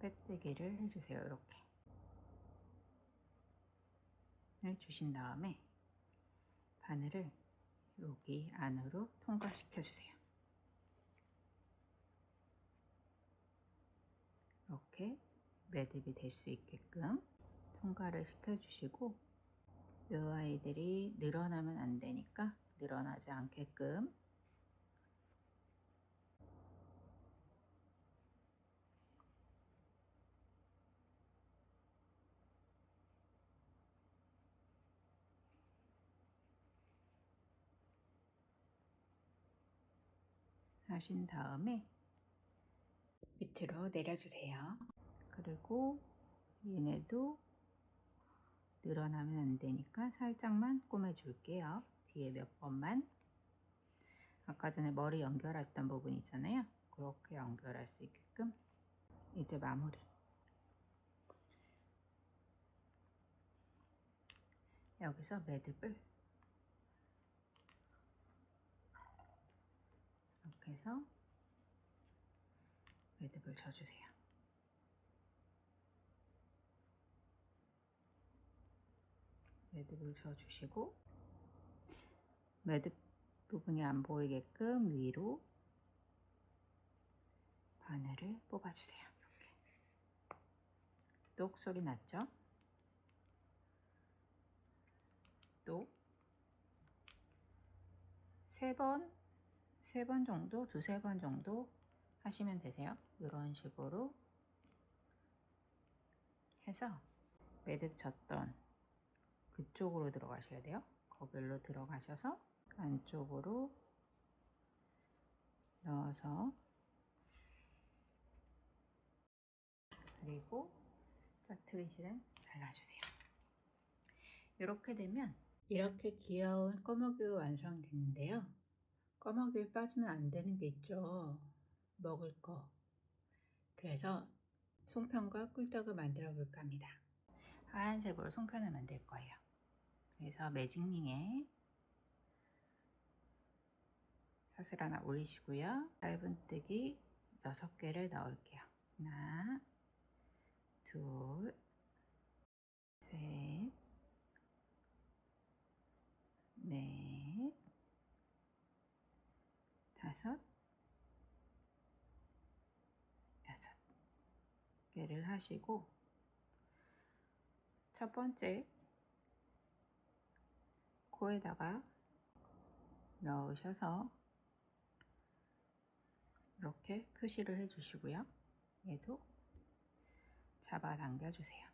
빼뜨기를 해주세요. 이렇게 해주신 다음에 바늘을 여기 안으로 통과시켜 주세요. 이렇게 매듭이 될 수 있게끔 통과를 시켜주시고, 이 아이들이 늘어나면 안 되니까 늘어나지 않게끔 하신 다음에 밑으로 내려주세요. 그리고 얘네도 늘어나면 안 되니까 살짝만 꼬매 줄게요. 뒤에 몇 번만. 아까 전에 머리 연결했던 부분 있잖아요. 그렇게 연결할 수 있게끔. 이제 마무리. 여기서 매듭을 이렇게 해서 매듭을 쳐주세요. 매듭을 쳐주시고, 매듭 부분이 안 보이게끔 위로 바늘을 뽑아주세요. 이렇게. 똑 소리 났죠? 또 세 번 정도, 두세 번 정도 하시면 되세요. 이런 식으로 해서 매듭 쳤던 그쪽으로 들어가셔야 돼요. 거길로 들어가셔서 안쪽으로 넣어서, 그리고 짜투리실은 잘라주세요. 이렇게 되면 이렇게 귀여운 꺼먹이 완성됐는데요. 꺼먹이를 빠지면 안 되는 게 있죠. 먹을 거. 그래서 송편과 꿀떡을 만들어 볼까 합니다. 하얀색으로 송편을 만들 거예요. 그래서 매직링에 사슬 하나 올리시고요. 짧은뜨기 6개를 넣을게요. 하나, 둘, 셋, 넷, 다섯, 여섯 개를 하시고, 첫 번째 코에다가 넣으셔서 이렇게 표시를 해 주시고요. 얘도 잡아당겨 주세요.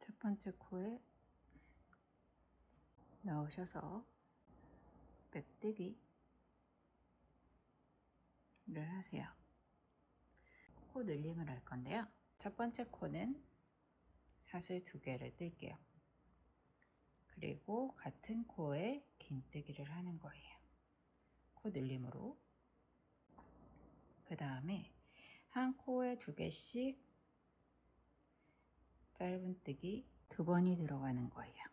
첫 번째 코에 넣으셔서 빼뜨기를 하세요. 코 늘림을 할 건데요. 첫 번째 코는 사슬 2개를 뜰게요. 그리고 같은 코에 긴뜨기를 하는 거예요. 코 늘림으로. 그 다음에 한 코에 2개씩 짧은뜨기 2번이 들어가는 거예요.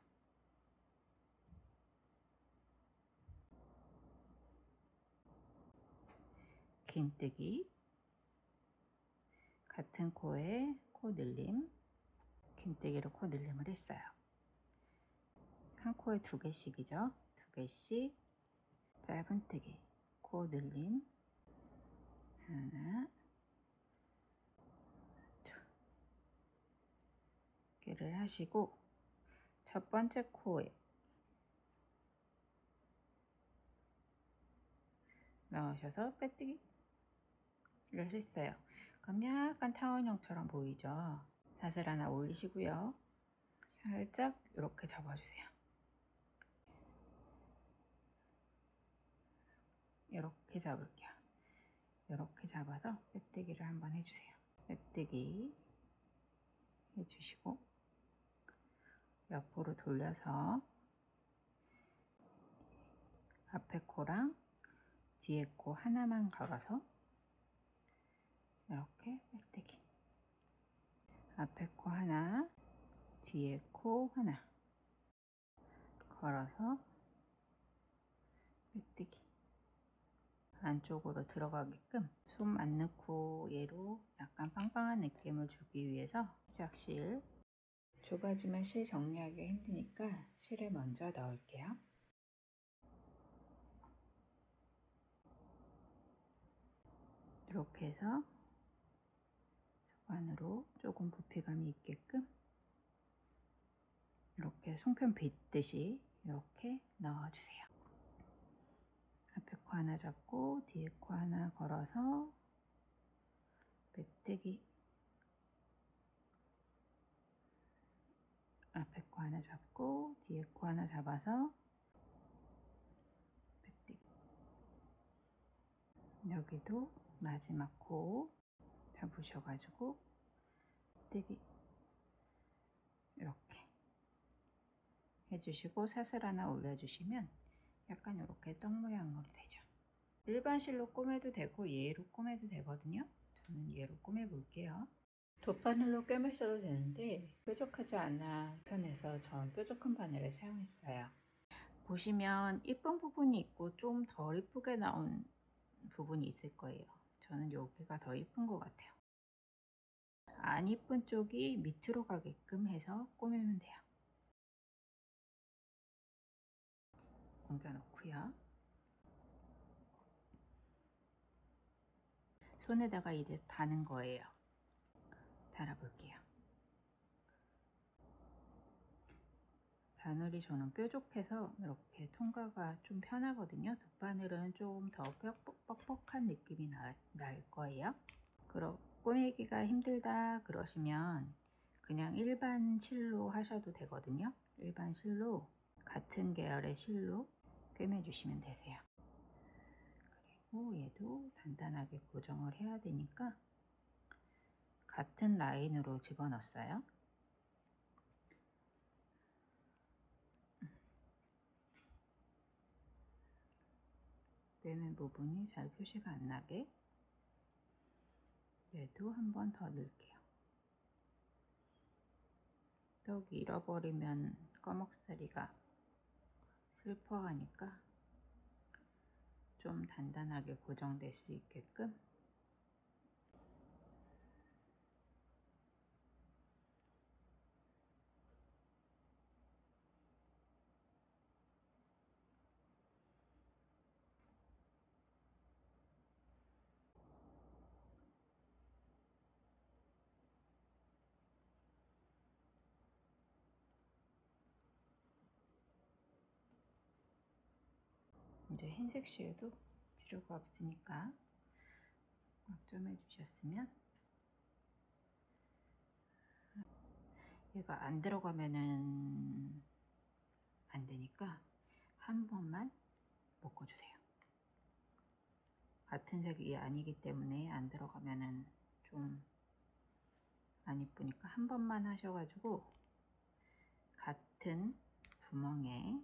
긴뜨기, 같은 코에 코 늘림, 긴뜨기로 코 늘림을 했어요. 한 코에 2개씩이죠. 2개씩 짧은뜨기, 코 늘림, 하나, 2개를 하시고, 첫 번째 코에 넣으셔서 빼뜨기를 했어요. 그럼 약간 타원형처럼 보이죠? 사슬 하나 올리시고요. 살짝 이렇게 접어주세요. 이렇게 잡을게요. 이렇게 잡아서 빼뜨기를 한번 해주세요. 빼뜨기 해주시고 옆으로 돌려서 앞에 코랑 뒤에 코 하나만 걸어서 이렇게 빼뜨기. 앞에 코 하나, 뒤에 코 하나 걸어서 빼뜨기. 안쪽으로 들어가게끔 숨 안 넣고 얘로 약간 빵빵한 느낌을 주기 위해서 시작실, 좁아지면 실 정리하기가 힘드니까 실을 먼저 넣을게요. 이렇게 해서 속 안으로 조금 부피감이 있게끔 이렇게 송편 빗듯이 이렇게 넣어주세요. 앞에 코 하나 잡고 뒤에 코 하나 걸어서 빼뜨기. 앞에 코 하나 잡고 뒤에 코 하나 잡아서 빼뜨기. 여기도 마지막 코 잡으셔가지고 빼뜨기. 이렇게 해주시고 사슬 하나 올려주시면 약간 이렇게 떡 모양으로 되죠. 일반 실로 꼬매도 되고 얘로 꼬매도 되거든요. 저는 얘로 꼬매 볼게요. 돗바늘로 꿰매셔도 되는데 뾰족하지 않아 편해서 전 뾰족한 바늘을 사용했어요. 보시면 이쁜 부분이 있고 좀 덜 이쁘게 나온 부분이 있을 거예요. 저는 여기가 더 이쁜 것 같아요. 안 이쁜 쪽이 밑으로 가게끔 해서 꼬매면 돼요. 옮겨 놓고요. 손에다가 이제 다는 거예요. 달아볼게요. 바늘이 저는 뾰족해서 이렇게 통과가 좀 편하거든요. 돗바늘은 좀 더 뻑뻑한 느낌이 날 거예요. 그럼 꼬매기가 힘들다 그러시면 그냥 일반 실로 하셔도 되거든요. 일반 실로 같은 계열의 실로 꿰매 주시면 되세요. 그리고 얘도 단단하게 고정을 해야 되니까 같은 라인으로 집어넣었어요. 꿰맨 부분이 잘 표시가 안 나게 얘도 한 번 더 넣을게요. 떡 잃어버리면 꺼먹살이가 슬퍼하니까 좀 단단하게 고정될 수 있게끔 이제 흰색 실도 필요가 없으니까 꽉 좀 해주셨으면 얘가 안 들어가면은 안 되니까 한 번만 묶어주세요. 같은 색이 아니기 때문에 안 들어가면은 좀 안 이쁘니까 한 번만 하셔가지고 같은 구멍에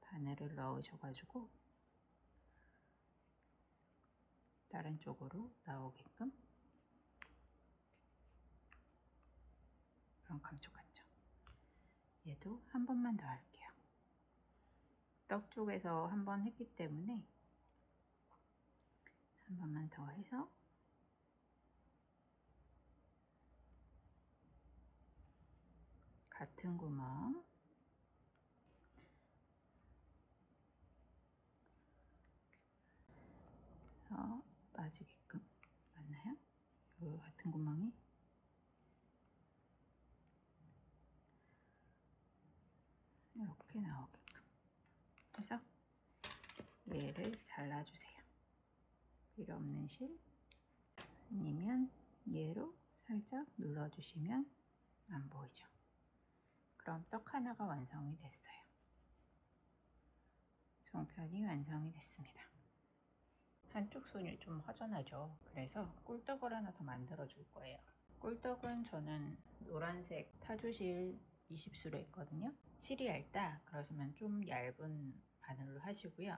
바늘을 넣으셔가지고 다른 쪽으로 나오게끔. 그럼 감촉같죠? 얘도 한 번만 더 할게요. 떡 쪽에서 한 번 했기 때문에 한 번만 더 해서 같은 구멍 빠지게끔. 맞나요? 이 같은 구멍이 이렇게 나오게끔 해서 얘를 잘라주세요. 필요 없는 실 아니면 얘로 살짝 눌러주시면 안 보이죠? 그럼 떡 하나가 완성이 됐어요. 송편이 완성이 됐습니다. 한쪽 손이 좀 허전하죠. 그래서 꿀떡을 하나 더 만들어 줄 거예요. 꿀떡은 저는 노란색 타조실 20수로 했거든요. 실이 얇다 그러시면 좀 얇은 바늘로 하시고요.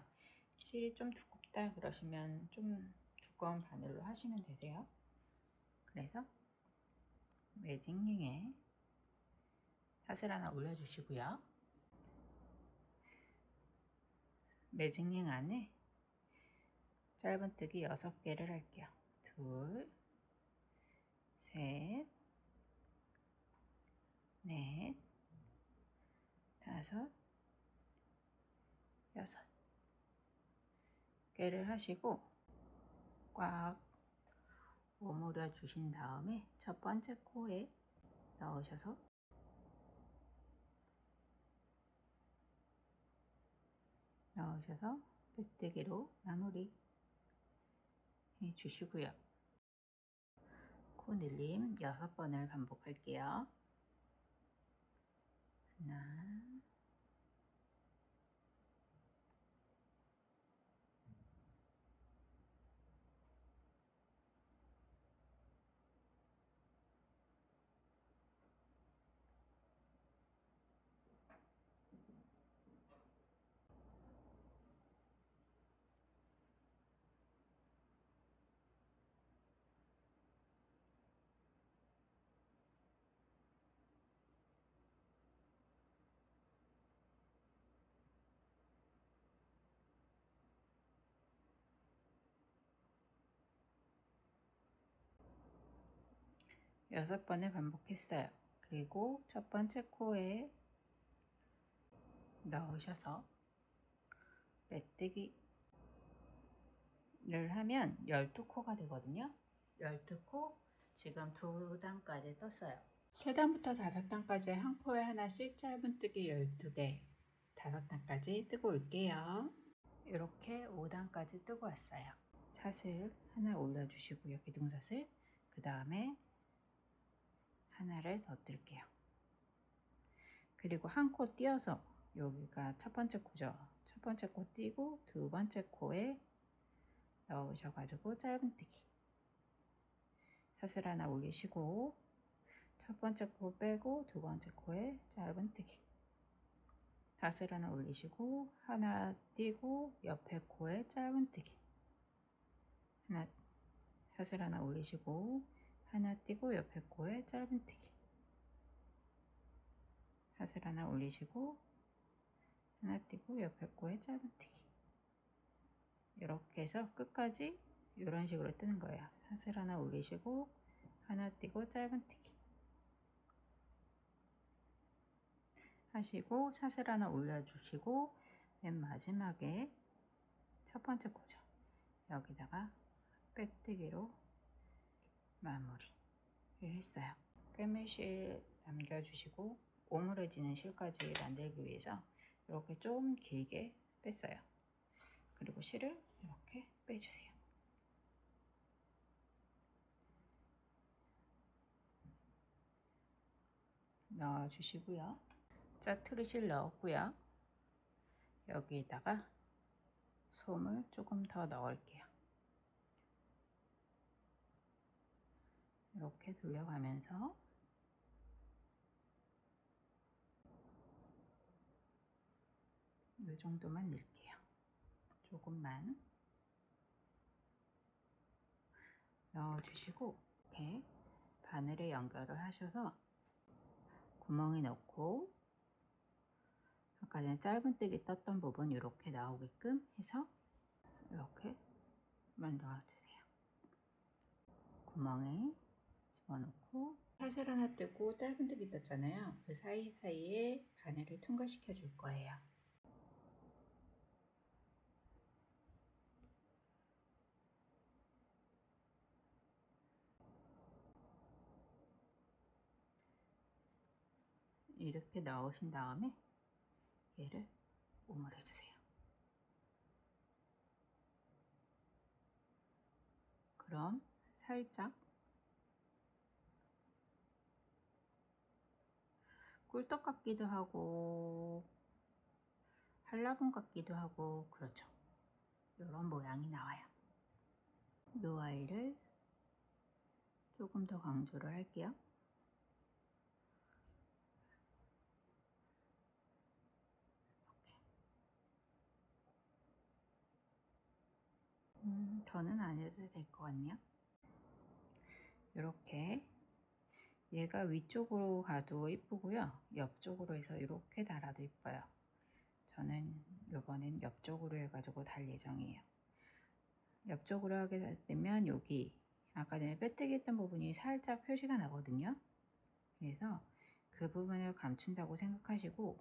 실이 좀 두껍다 그러시면 좀 두꺼운 바늘로 하시면 되세요. 그래서 매직링에 사슬 하나 올려주시고요. 매직링 안에 짧은뜨기 6개를 할게요. 둘, 셋, 넷, 다섯, 6개를 하시고 꽉 오므려 주신 다음에 첫 번째 코에 넣으셔서 빼뜨기로 마무리 해 주시고요. 코 늘림 6번을 반복할게요. 하나, 6번을 반복했어요. 그리고 첫 번째 코에 넣으셔서 빼뜨기를 하면 12코가 되거든요. 12코 지금 2단까지 떴어요. 3단부터 5단까지 한 코에 하나씩 짧은뜨기 12개 5단까지 뜨고 올게요. 이렇게 5단까지 뜨고 왔어요. 사슬 하나 올려주시고요. 기둥사슬 그 다음에 하나를 더 뜰게요. 그리고 한 코 띄어서 여기가 첫 번째 코죠. 첫 번째 코 띄고 두 번째 코에 넣으셔가지고 짧은뜨기 사슬 하나 올리시고 첫 번째 코 빼고 두 번째 코에 짧은뜨기 사슬 하나 올리시고 하나 띄고 옆에 코에 짧은뜨기 하나 사슬 하나 올리시고 하나 띄고 옆에 코에 짧은뜨기 사슬 하나 올리시고 하나 띄고 옆에 코에 짧은뜨기 이렇게 해서 끝까지 이런 식으로 뜨는 거예요. 사슬 하나 올리시고 하나 띄고 짧은뜨기 하시고 사슬 하나 올려주시고 맨 마지막에 첫 번째 코죠. 여기다가 빼뜨기로 마무리를 했어요. 꿰매실 남겨주시고 오므려지는 실까지 만들기 위해서 이렇게 좀 길게 뺐어요. 그리고 실을 이렇게 빼주세요. 넣어주시고요. 짜투리 실 넣었고요. 여기에다가 솜을 조금 더 넣을게요. 이렇게 돌려가면서 이 정도만 넣을게요. 조금만 넣어주시고 이렇게 바늘에 연결을 하셔서 구멍에 넣고 아까 전에 짧은뜨기 떴던 부분 이렇게 나오게끔 해서 이렇게 만들어주세요. 구멍에 집어넣고 사슬 하나 뜨고 짧은뜨기 떴잖아요. 그 사이사이에 바늘을 통과시켜 줄 거예요. 이렇게 넣으신 다음에 얘를 오므려 주세요. 그럼 살짝 꿀떡 같기도 하고 한라봉 같기도 하고 그렇죠. 이런 모양이 나와요. 이 아이를 조금 더 강조를 할게요. 더는 안 해도 될 것 같네요. 이렇게 얘가 위쪽으로 가도 이쁘고요. 옆쪽으로 해서 이렇게 달아도 이뻐요. 저는 이번엔 옆쪽으로 해가지고 달 예정이에요. 옆쪽으로 하게 되면 여기 아까 전에 빼뜨기 했던 부분이 살짝 표시가 나거든요. 그래서 그 부분을 감춘다고 생각하시고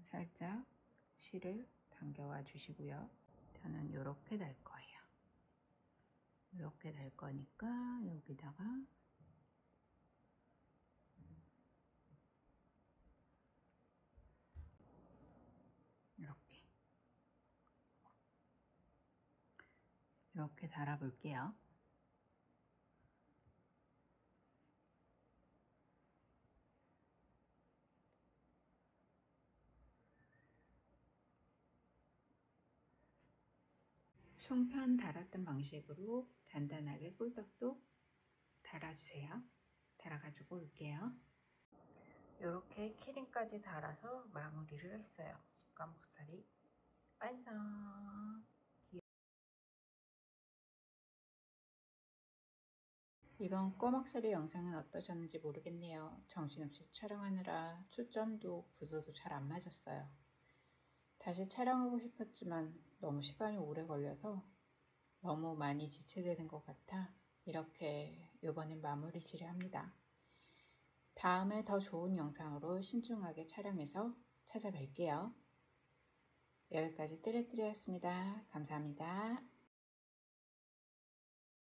살짝 실을 당겨와 주시고요. 저는 이렇게 달 거예요. 이렇게 달 거니까 여기다가 이렇게 달아 볼게요. 송편 달았던 방식으로 단단하게 꿀떡도 달아주세요. 달아가지고 올게요. 이렇게 키링까지 달아서 마무리를 했어요. 까목살이 완성! 이번 꼬막살이 영상은 어떠셨는지 모르겠네요. 정신없이 촬영하느라 초점도 구도도 잘 안 맞았어요. 다시 촬영하고 싶었지만 너무 시간이 오래 걸려서 너무 많이 지체되는 것 같아 이렇게 이번엔 마무리 지려합니다. 다음에 더 좋은 영상으로 신중하게 촬영해서 찾아뵐게요. 여기까지 띠레띠레였습니다. 감사합니다.